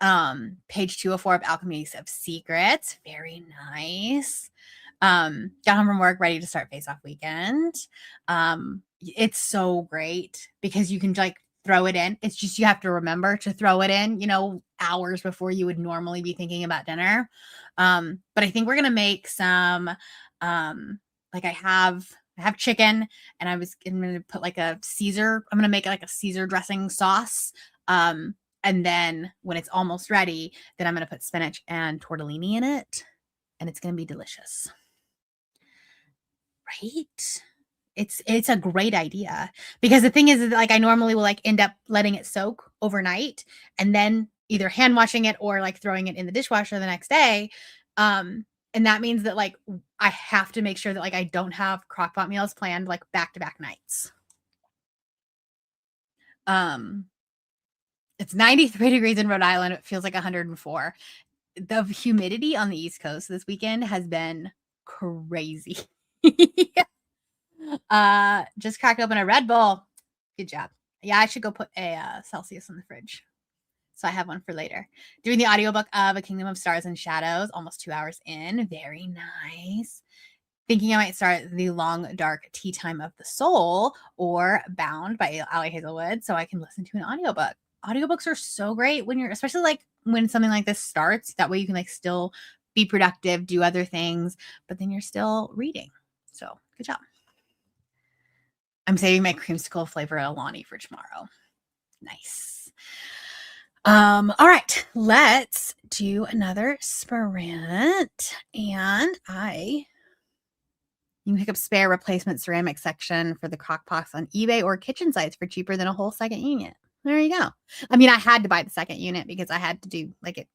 Page 204 of Alchemies of Secrets. Very nice. Got home from work, ready to start Face Off weekend. It's so great because you can like throw it in. It's just you have to remember to throw it in, you know, hours before you would normally be thinking about dinner. But I think we're gonna make some like I have chicken and I'm gonna put like a Caesar. I'm gonna make like a Caesar dressing sauce. And then when it's almost ready, then I'm gonna put spinach and tortellini in it, and it's gonna be delicious. Right? It's a great idea because the thing is that, like, I normally will like end up letting it soak overnight and then either hand washing it or like throwing it in the dishwasher the next day. And that means that like I have to make sure that like I don't have crockpot meals planned like back-to-back nights. It's 93 degrees in Rhode Island. It feels like 104. The humidity on the East Coast this weekend has been crazy. Just cracked open a Red Bull. Good job. Yeah, I should go put a Celsius in the fridge. So I have one for later. Doing the audiobook of A Kingdom of Stars and Shadows, almost 2 hours in. Very nice. Thinking I might start The Long Dark Tea Time of the Soul or Bound by Ali Hazelwood so I can listen to an audiobook. Audiobooks are so great when you're, especially like when something like this starts. That way you can like still be productive, do other things, but then you're still reading. So good job. I'm saving my creamsicle flavor Alani for tomorrow. Nice. All right, let's do another sprint. And you can pick up spare replacement ceramic section for the crock pots on eBay or kitchen sites for cheaper than a whole second unit. There you go. I mean, I had to buy the second unit because I had to do like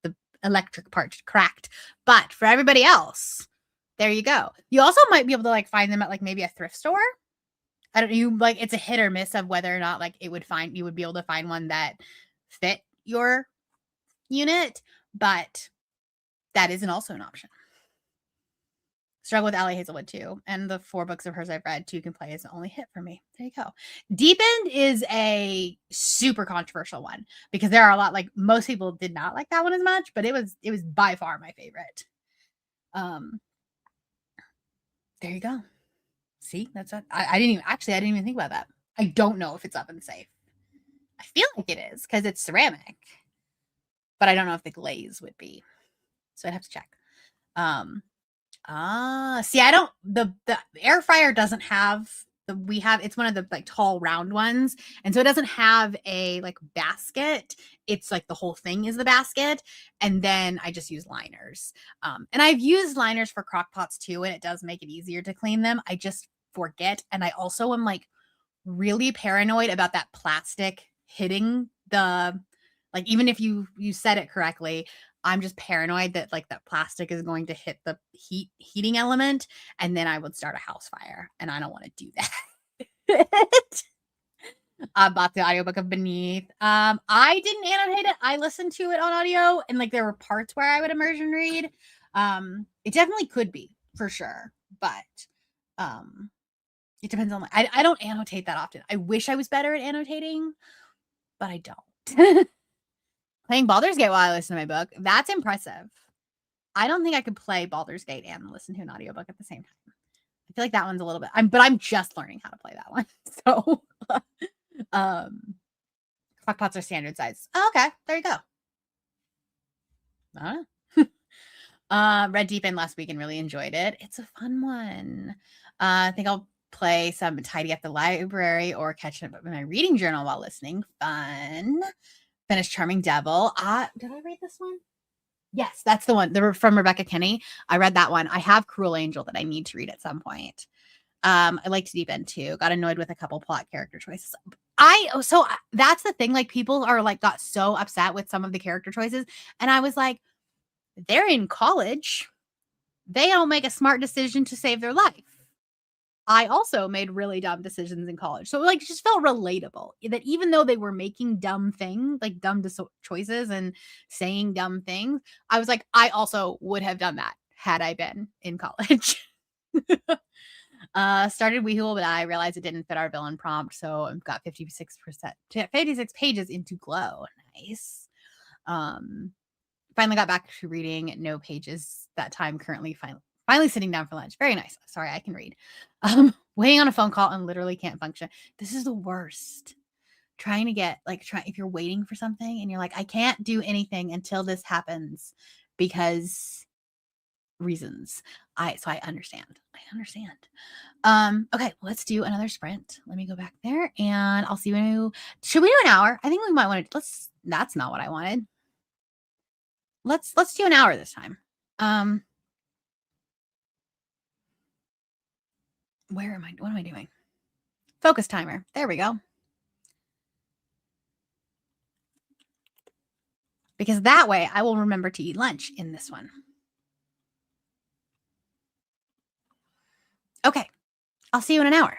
the electric part cracked. But for everybody else, there you go. You also might be able to like find them at like maybe a thrift store. I don't know, like it's a hit or miss of whether or not like you would be able to find one that fit your unit, but that isn't also an option. Struggle with Ali Hazelwood too, and the 4 books of hers I've read, 2 Can Play is the only hit for me. There you go. Deep End is a super controversial one because there are a lot, like most people did not like that one as much, but it was by far my favorite. There you go. See, that's a, I didn't even think about that. I don't know if it's up and safe. I feel like it is because it's ceramic, but I don't know if the glaze would be. So I'd have to check. See, I don't, the air fryer doesn't have it's one of the like tall round ones. And so it doesn't have a like basket. It's like the whole thing is the basket. And then I just use liners. And I've used liners for crock pots too. And it does make it easier to clean them. I just forget. And I also am like really paranoid about that plastic hitting the, like, even if you said it correctly, I'm just paranoid that like that plastic is going to hit the heating element and then I would start a house fire and I don't want to do that. I bought the audiobook of Beneath. I didn't annotate it. I listened to it on audio and like there were parts where I would immersion read. It definitely could be for sure, but it depends on I don't annotate that often. I wish I was better at annotating, but I don't. Playing Baldur's Gate while I listen to my book. That's impressive. I don't think I could play Baldur's Gate and listen to an audiobook at the same time. I feel like that one's a little bit, but I'm just learning how to play that one. So, crock pots are standard size. Oh, okay. There you go. I don't know. Read Deep End last week and really enjoyed it. It's a fun one. I think I'll play some Tidy Up the Library or catch up with my reading journal while listening. Fun. Finished Charming Devil. Did I read this one? Yes, that's the one. They're from Rebecca Kinney. I read that one. I have Cruel Angel that I need to read at some point. I liked Deep End too. Got annoyed with a couple plot character choices. So that's the thing. Like people are like got so upset with some of the character choices, and I was like, they're in college. They don't make a smart decision to save their life. I also made really dumb decisions in college. So like it just felt relatable that even though they were making dumb things, like dumb choices and saying dumb things, I was like, I also would have done that had I been in college. Started WeHool, but I realized it didn't fit our villain prompt, so I've got 56 pages into Glow. Nice. Finally got back to reading. No pages that time. Currently, finally sitting down for lunch. Very nice. Sorry, I can read. Waiting on a phone call and literally can't function. This is the worst. Trying to get if you're waiting for something and you're like, I can't do anything until this happens because reasons. So I understand. Okay, let's do another sprint. Let me go back there and I'll see you. Should we do an hour? I think we might want to. That's not what I wanted. Let's do an hour this time. Where am I? What am I doing? Focus timer. There we go. Because that way I will remember to eat lunch in this one. Okay. I'll see you in an hour.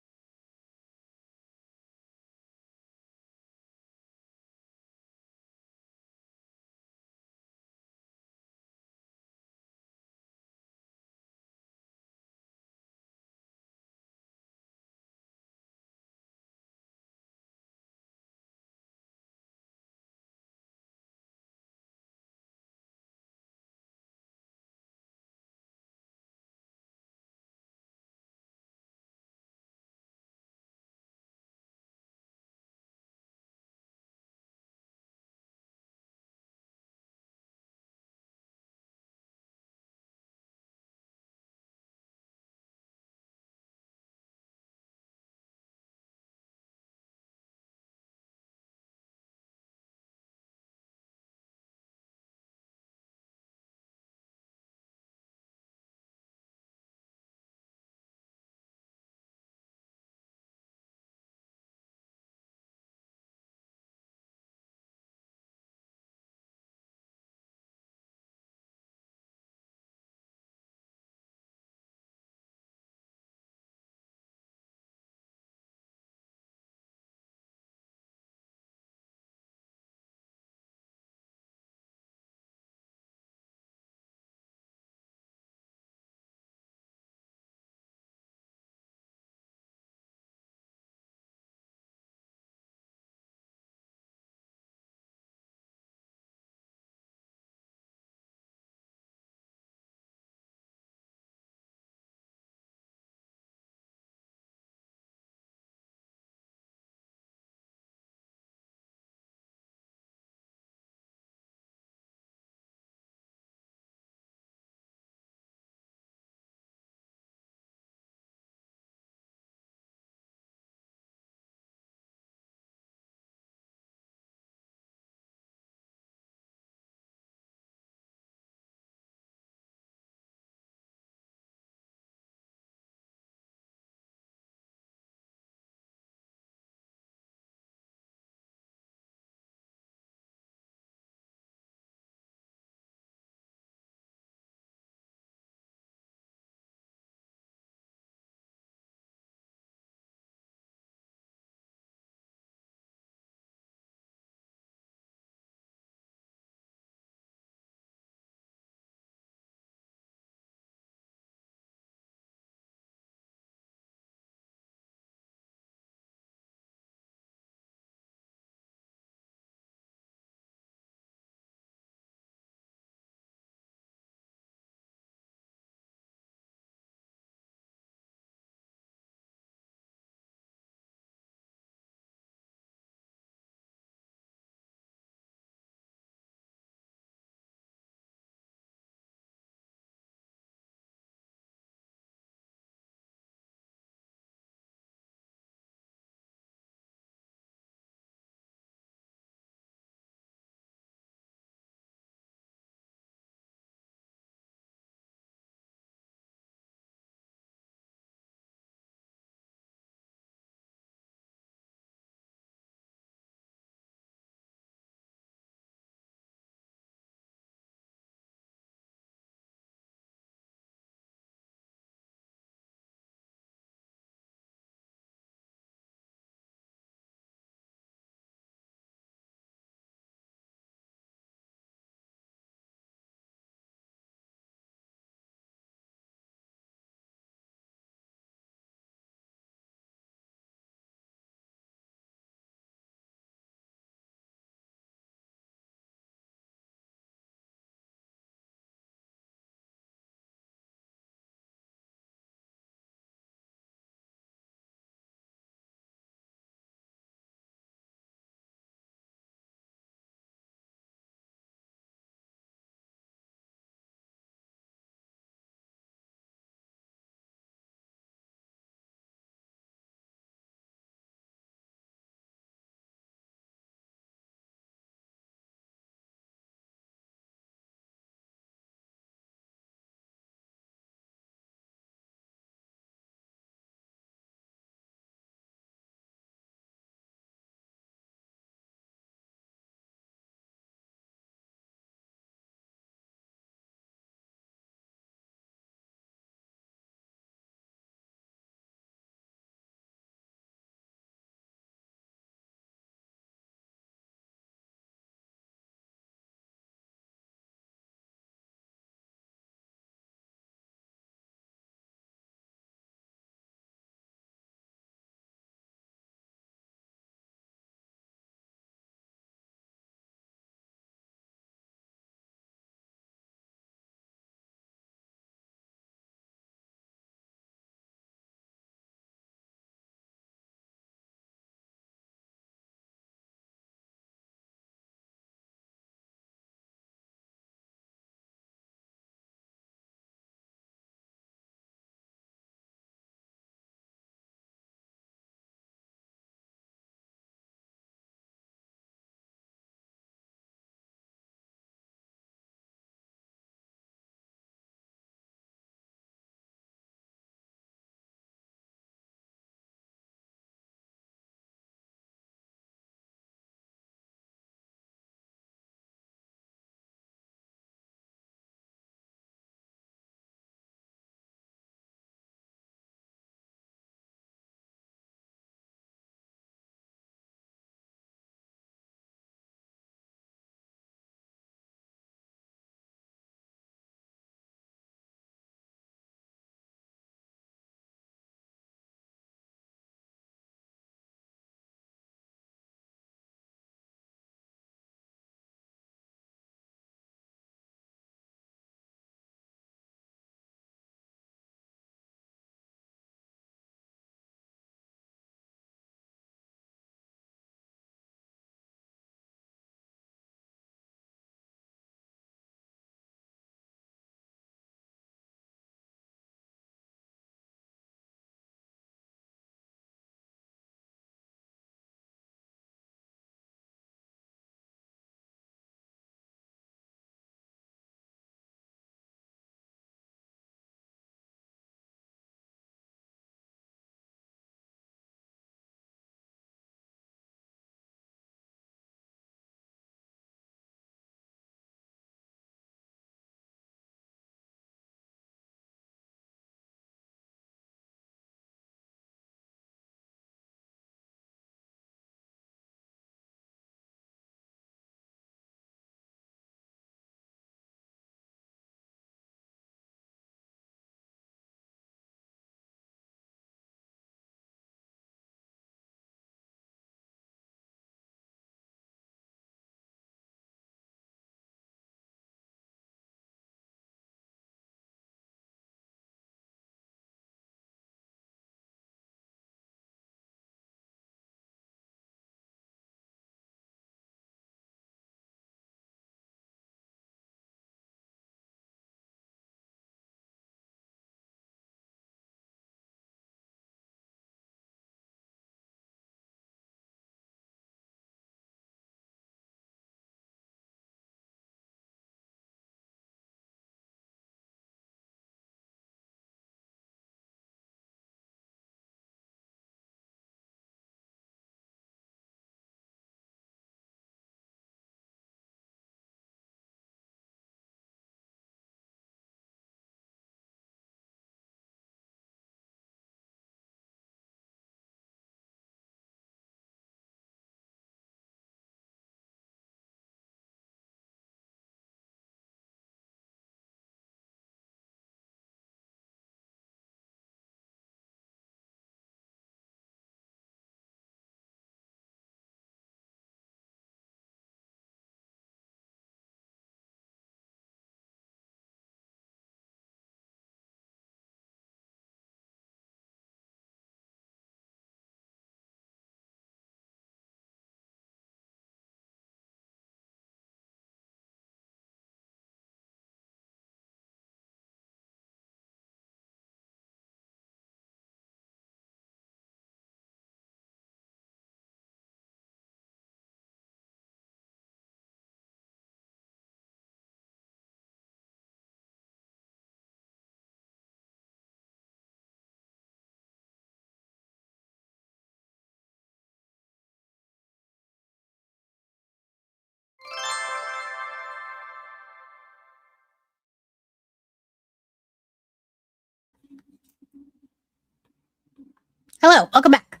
Hello, welcome back.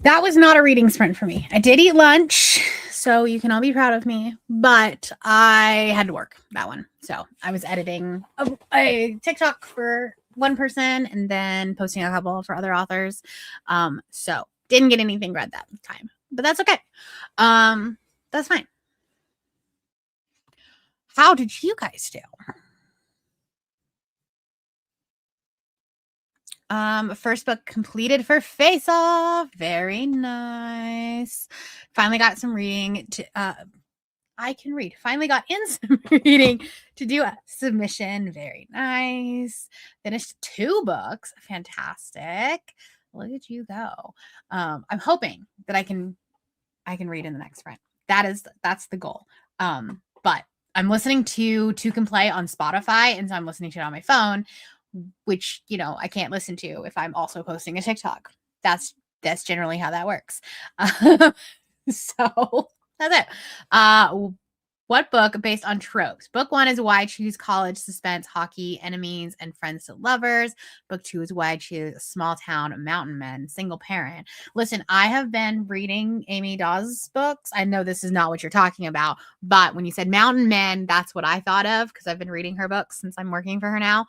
That was not a reading sprint for me. I did eat lunch, so you can all be proud of me, but I had to work that one. So I was editing a TikTok for one person and then posting a couple for other authors. So didn't get anything read that time, but that's okay. That's fine. How did you guys do? First book completed for Faceoff. Very nice. Finally got some reading to I can read. Finally got in some reading to do a submission. Very nice. Finished 2 books. Fantastic. Look at you go. I'm hoping that I can read in the next sprint. That's the goal. But I'm listening to Can Play on Spotify, and so I'm listening to it on my phone, which, I can't listen to if I'm also posting a TikTok. That's generally how that works. So that's it. What book based on tropes? Book 1 is Why I Choose College, Suspense, Hockey, Enemies, and Friends to Lovers. Book 2 is Why I Choose Small Town, Mountain Men, Single Parent. Listen, I have been reading Amy Dawes' books. I know this is not what you're talking about, but when you said Mountain Men, that's what I thought of because I've been reading her books since I'm working for her now.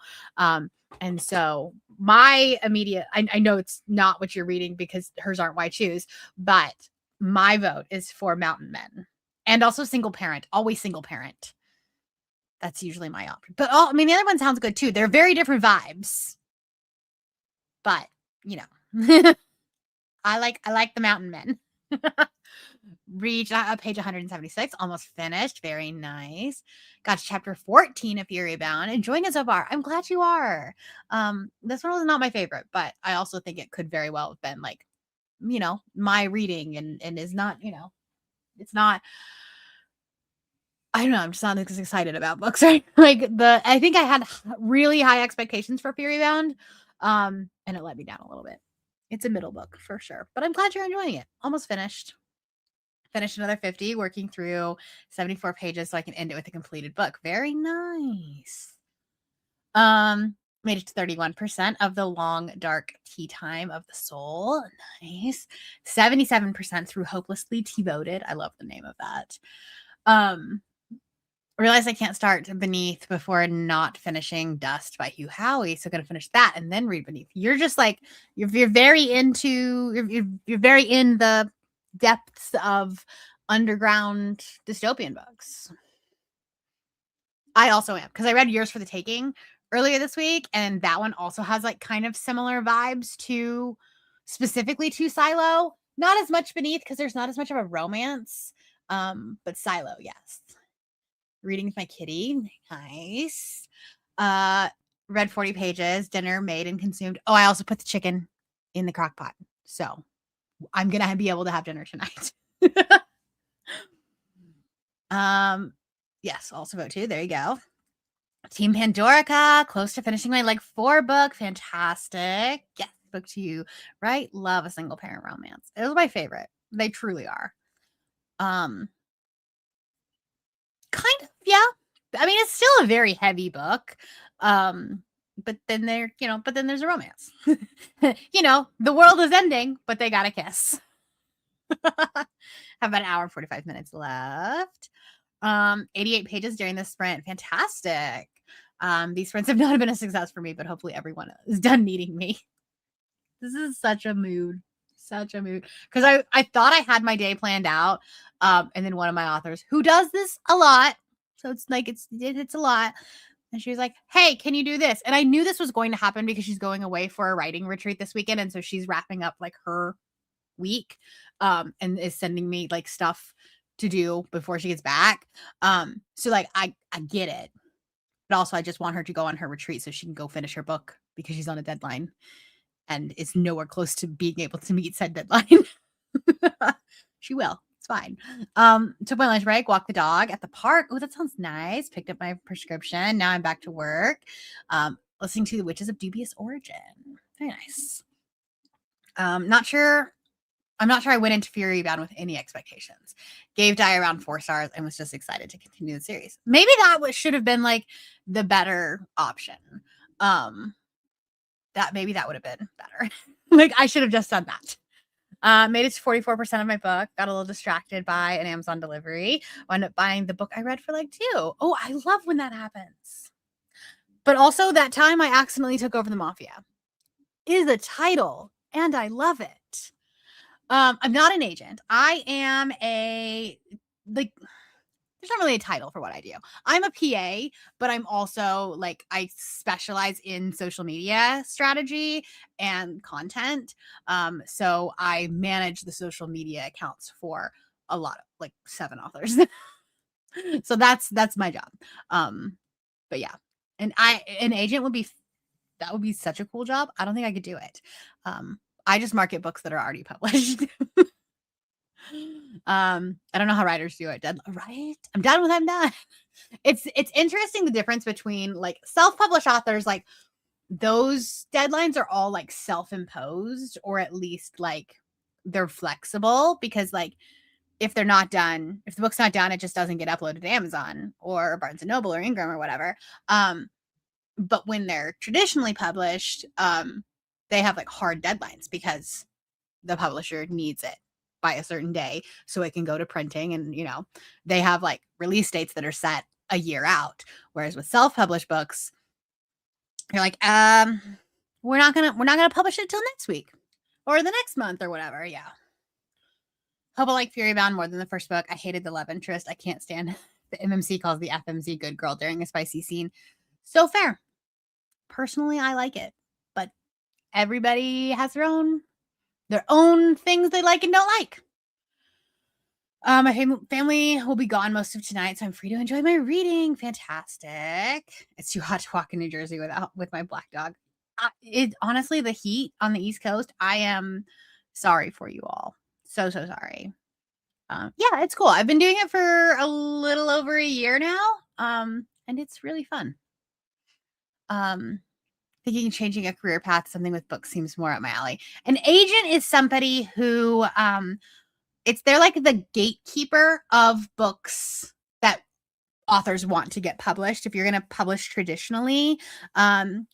And so my immediate, I know it's not what you're reading because hers aren't Why I Choose, but my vote is for Mountain Men. And also Single Parent, always Single Parent. That's usually my option. But the other one sounds good too. They're very different vibes. But, I like the Mountain Men. Reached page 176, almost finished. Very nice. Got to chapter 14 of Fury Bound. Enjoying it so far. I'm glad you are. This one was not my favorite, but I also think it could very well have been like, my reading and is not, it's not. I don't know. I'm just not as excited about books, right? I think I had really high expectations for Fury Bound, and it let me down a little bit. It's a middle book for sure, but I'm glad you're enjoying it. Almost finished. Finished another 50, working through 74 pages so I can end it with a completed book. Very nice. Made it to 31% of the long, dark tea time of the soul. Nice. 77% through Hopelessly Devoted. I love the name of that. Realized I can't start Beneath before not finishing Dust by Hugh Howey. So gonna finish that and then read Beneath. You're just like you're very into you're very in the depths of underground dystopian books. I also am because I read Yours for the Taking earlier this week, and that one also has like kind of similar vibes to specifically to Silo. Not as much Beneath because there's not as much of a romance. But Silo, yes. Reading with my kitty. Nice. Read 40 pages, dinner made and consumed. Oh, I also put the chicken in the crock pot. So I'm going to be able to have dinner tonight. Yes, also vote 2. There you go. Team Pandorica, close to finishing my 4 book. Fantastic. Yes, book 2. Right? Love a single parent romance. It was my favorite. They truly are. Kind of, yeah. It's still a very heavy book. But then there's a romance. The world is ending, but they got a kiss. Have about an hour and 45 minutes left. 88 pages during this sprint. Fantastic. These sprints have not been a success for me, but hopefully everyone is done needing me. This is such a mood. Because I thought I had my day planned out. And then one of my authors who does this a lot. So it's like, it's a lot. And she was like, hey, can you do this? And I knew this was going to happen because she's going away for a writing retreat this weekend. And so she's wrapping up her week and is sending me stuff to do before she gets back. So I get it. But also I just want her to go on her retreat so she can go finish her book because she's on a deadline and is nowhere close to being able to meet said deadline. She will. It's fine. Took my lunch break, walked the dog at the park. Oh, that sounds nice. Picked up my prescription. Now I'm back to work. Listening to The Witches of Dubious Origin. Very nice. I'm not sure I went into Fury Bound with any expectations. Gave Die around 4 stars and was just excited to continue the series. Maybe that should have been the better option. That would have been better. Like, I should have just done that. Made it to 44% of my book. Got a little distracted by an Amazon delivery. Wound up buying the book I read for like 2. Oh, I love when that happens. But also that time I accidentally took over the Mafia is a title, and I love it. I'm not an agent. I am like, there's not really a title for what I do. I'm a PA, but I'm also like, I specialize in social media strategy and content. So I manage the social media accounts for a lot of like 7 authors. So that's my job. But yeah, and an agent would be that would be such a cool job. I don't think I could do it. I just market books that are already published. I don't know how writers do it. Right? I'm done with I'm done. It's interesting the difference between like self-published authors, like those deadlines are all like self-imposed, or at least like they're flexible, because like if they're not done, if the book's not done, it just doesn't get uploaded to Amazon or Barnes and Noble or Ingram or whatever. But when they're traditionally published, they have like hard deadlines because the publisher needs it by a certain day so it can go to printing, and they have like release dates that are set a year out. Whereas with self-published books, you're like, we're not gonna publish it till next week or the next month or whatever. Yeah. Hope I like Fury Bound more than the first book. I hated the love interest. I can't stand the MMC calls the FMC good girl during a spicy scene. So fair. Personally, I like it, but everybody has their own things they like and don't like. My family will be gone most of tonight, so I'm free to enjoy my reading. Fantastic. It's too hot to walk in New Jersey with my black dog. Honestly, the heat on the East Coast, I am sorry for you all. So sorry. Yeah, it's cool. I've been doing it for a little over a year now, and it's really fun. Thinking changing a career path, something with books seems more up my alley. An agent is somebody who, they're like the gatekeeper of books that authors want to get published if you're going to publish traditionally.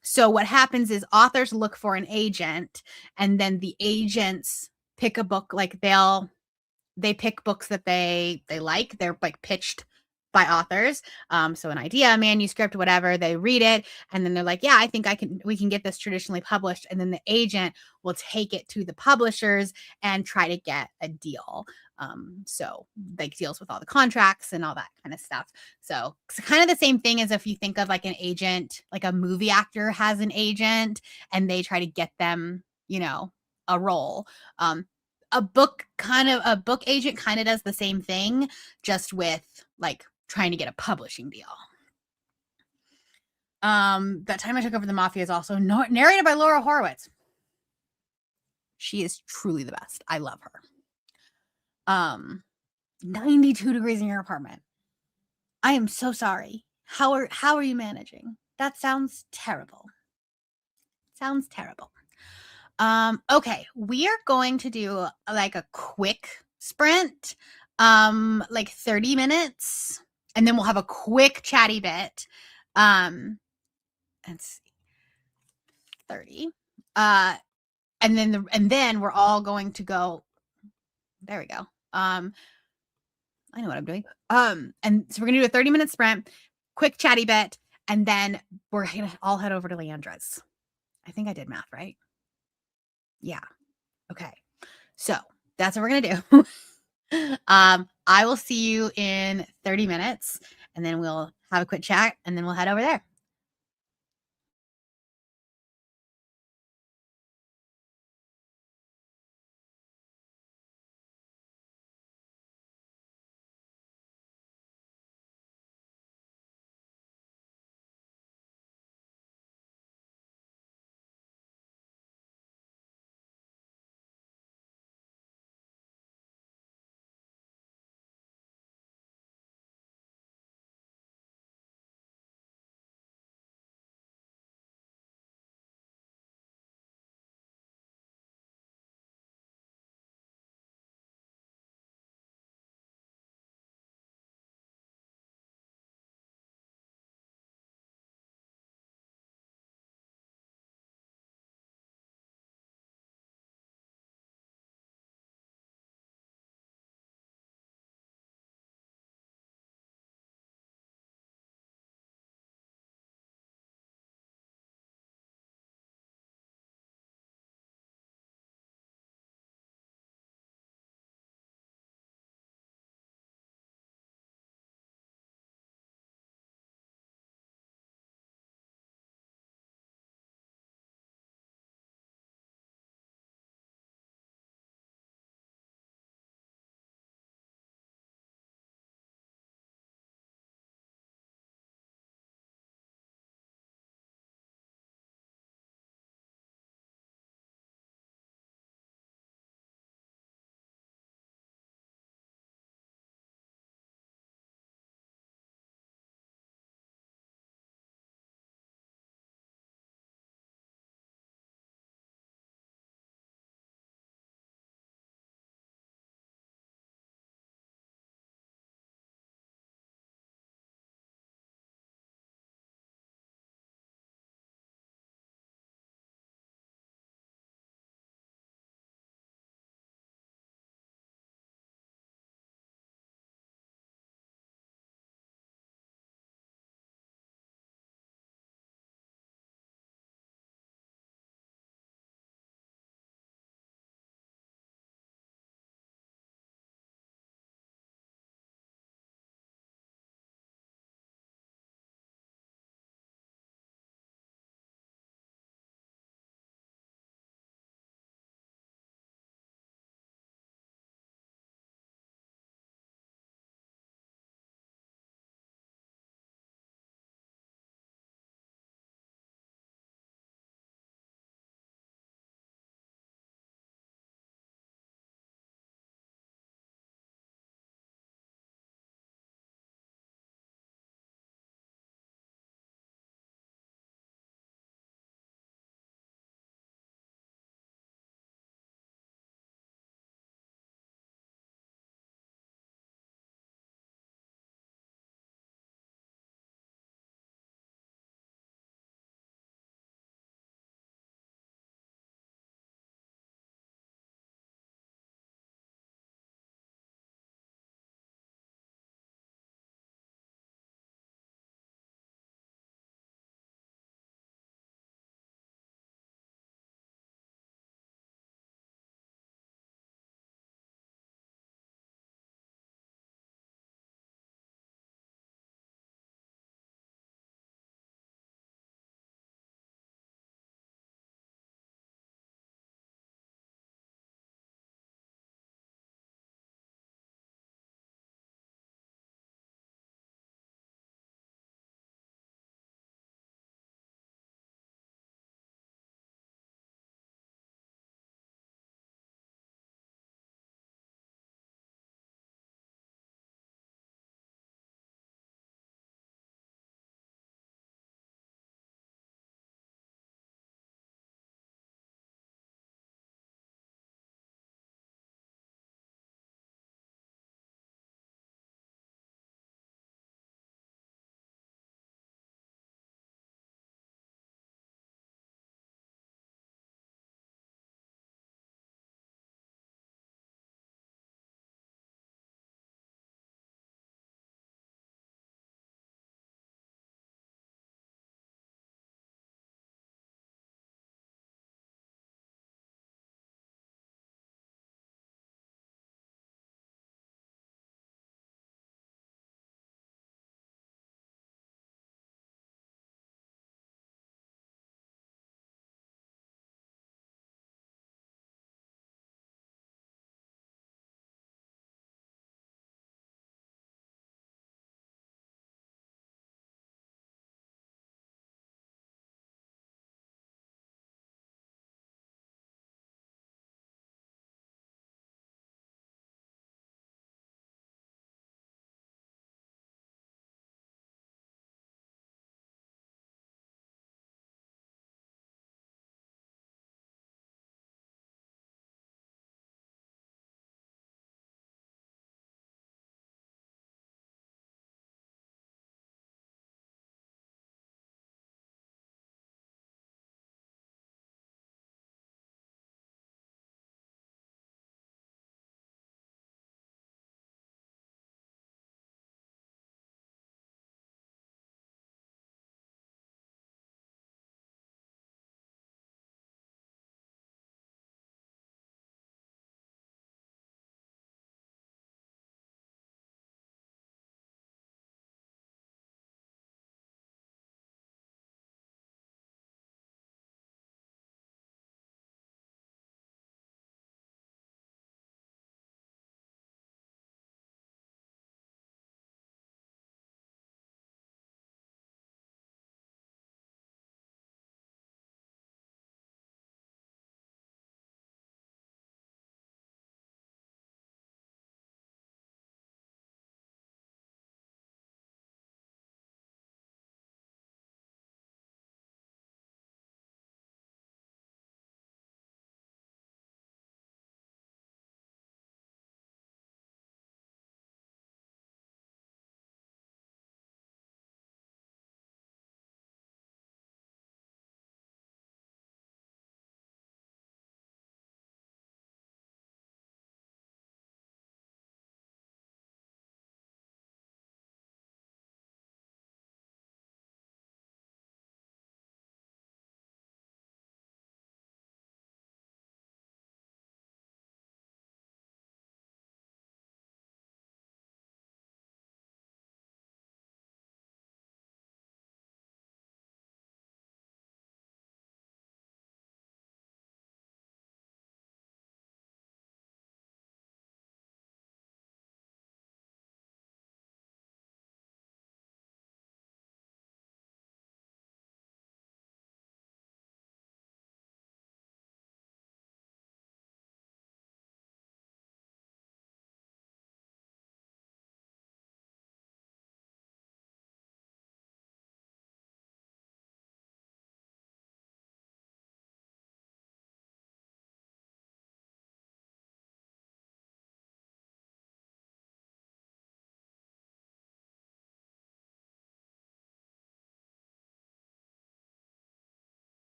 So what happens is authors look for an agent, and then the agents pick a book. Like they pick books that they like. They're like pitched by authors. So an idea, a manuscript, whatever, they read it, and then they're like, yeah, I think we can get this traditionally published. And then the agent will take it to the publishers and try to get a deal. So like deals with all the contracts and all that kind of stuff. So it's kind of the same thing as if you think of like an agent, like a movie actor has an agent and they try to get them, a role. A book agent kind of does the same thing, just with like trying to get a publishing deal. That Time I Took Over the Mafia is also narrated by Laura Horowitz. She is truly the best. I love her. 92 degrees in your apartment. I am so sorry. How are you managing? That sounds terrible. Okay, we are going to do like a quick sprint, like 30 minutes, and then we'll have a quick chatty bit. Let's see, 30. And then we're all going to go. There we go. I know what I'm doing. And so we're gonna do a 30-minute sprint, quick chatty bit, and then we're gonna all head over to Leandra's. I think I did math right. Yeah. Okay. So that's what we're gonna do. I will see you in 30 minutes, and then we'll have a quick chat, and then we'll head over there.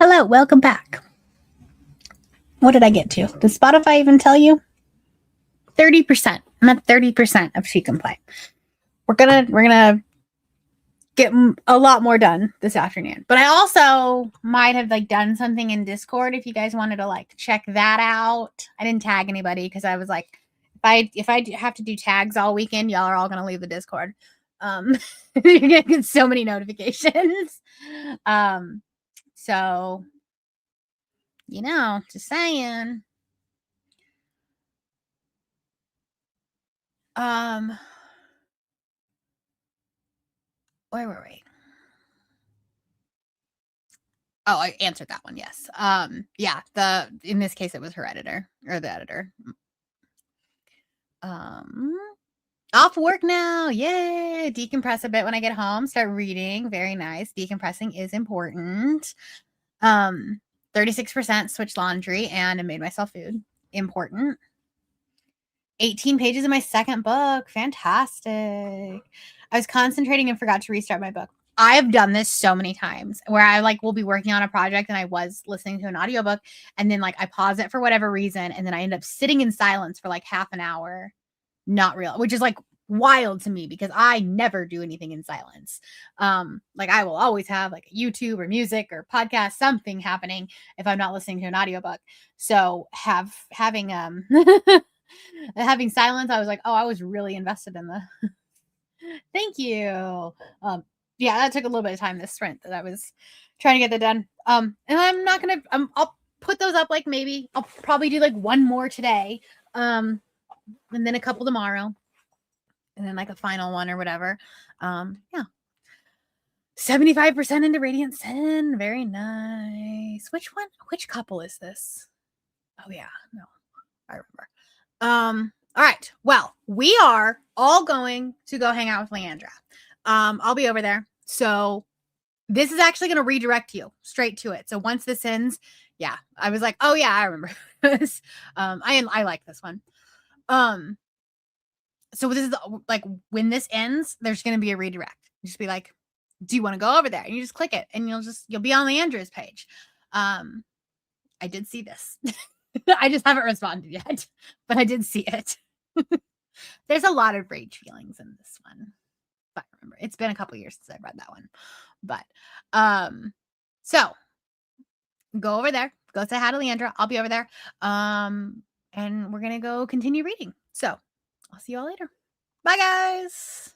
Hello, welcome back. What did I get to? Does Spotify even tell you? 30%. I'm at 30% of She Can Play. We're gonna get a lot more done this afternoon. But I also might have like done something in Discord if you guys wanted to like check that out. I didn't tag anybody because I was like, if I have to do tags all weekend, y'all are all gonna leave the Discord. You're gonna get so many notifications. So just saying. Wait. Oh, I answered that one. Yes. Yeah. In this case, it was her editor or the editor. Off work now. Yay! Decompress a bit when I get home. Start reading. Very nice. Decompressing is important. 36% switched laundry and I made myself food. Important. 18 pages of my second book. Fantastic. I was concentrating and forgot to restart my book. I've done this so many times where I like will be working on a project and I was listening to an audiobook and then like I pause it for whatever reason and then I end up sitting in silence for like half an hour. Not real, which is like wild to me because I never do anything in silence. Like I will always have like YouTube or music or podcast, something happening if I'm not listening to an audiobook. So having having silence, I was like, oh, I was really invested in the thank you. Yeah, that took a little bit of time, this sprint that I was trying to get that done. And I'm not gonna I'll put those up like maybe I'll probably do like one more today. And then a couple tomorrow. And then like a final one or whatever. Yeah. 75% into Radiant Sin. Very nice. Which couple is this? Oh yeah, no. I remember. All right. Well, we are all going to go hang out with Leandra. I'll be over there. So this is actually going to redirect you straight to it. So once this ends, yeah, I was like, oh yeah, I remember this. I like this one. So this is like when this ends, there's going to be a redirect. You just be like, do you want to go over there? And you just click it and you'll be on Leandra's page. I did see this. I just haven't responded yet, but I did see it. There's a lot of rage feelings in this one. But remember, it's been a couple years since I read that one. But so go over there, go say hi to Leandra. I'll be over there. And we're gonna go continue reading. So I'll see you all later. Bye guys.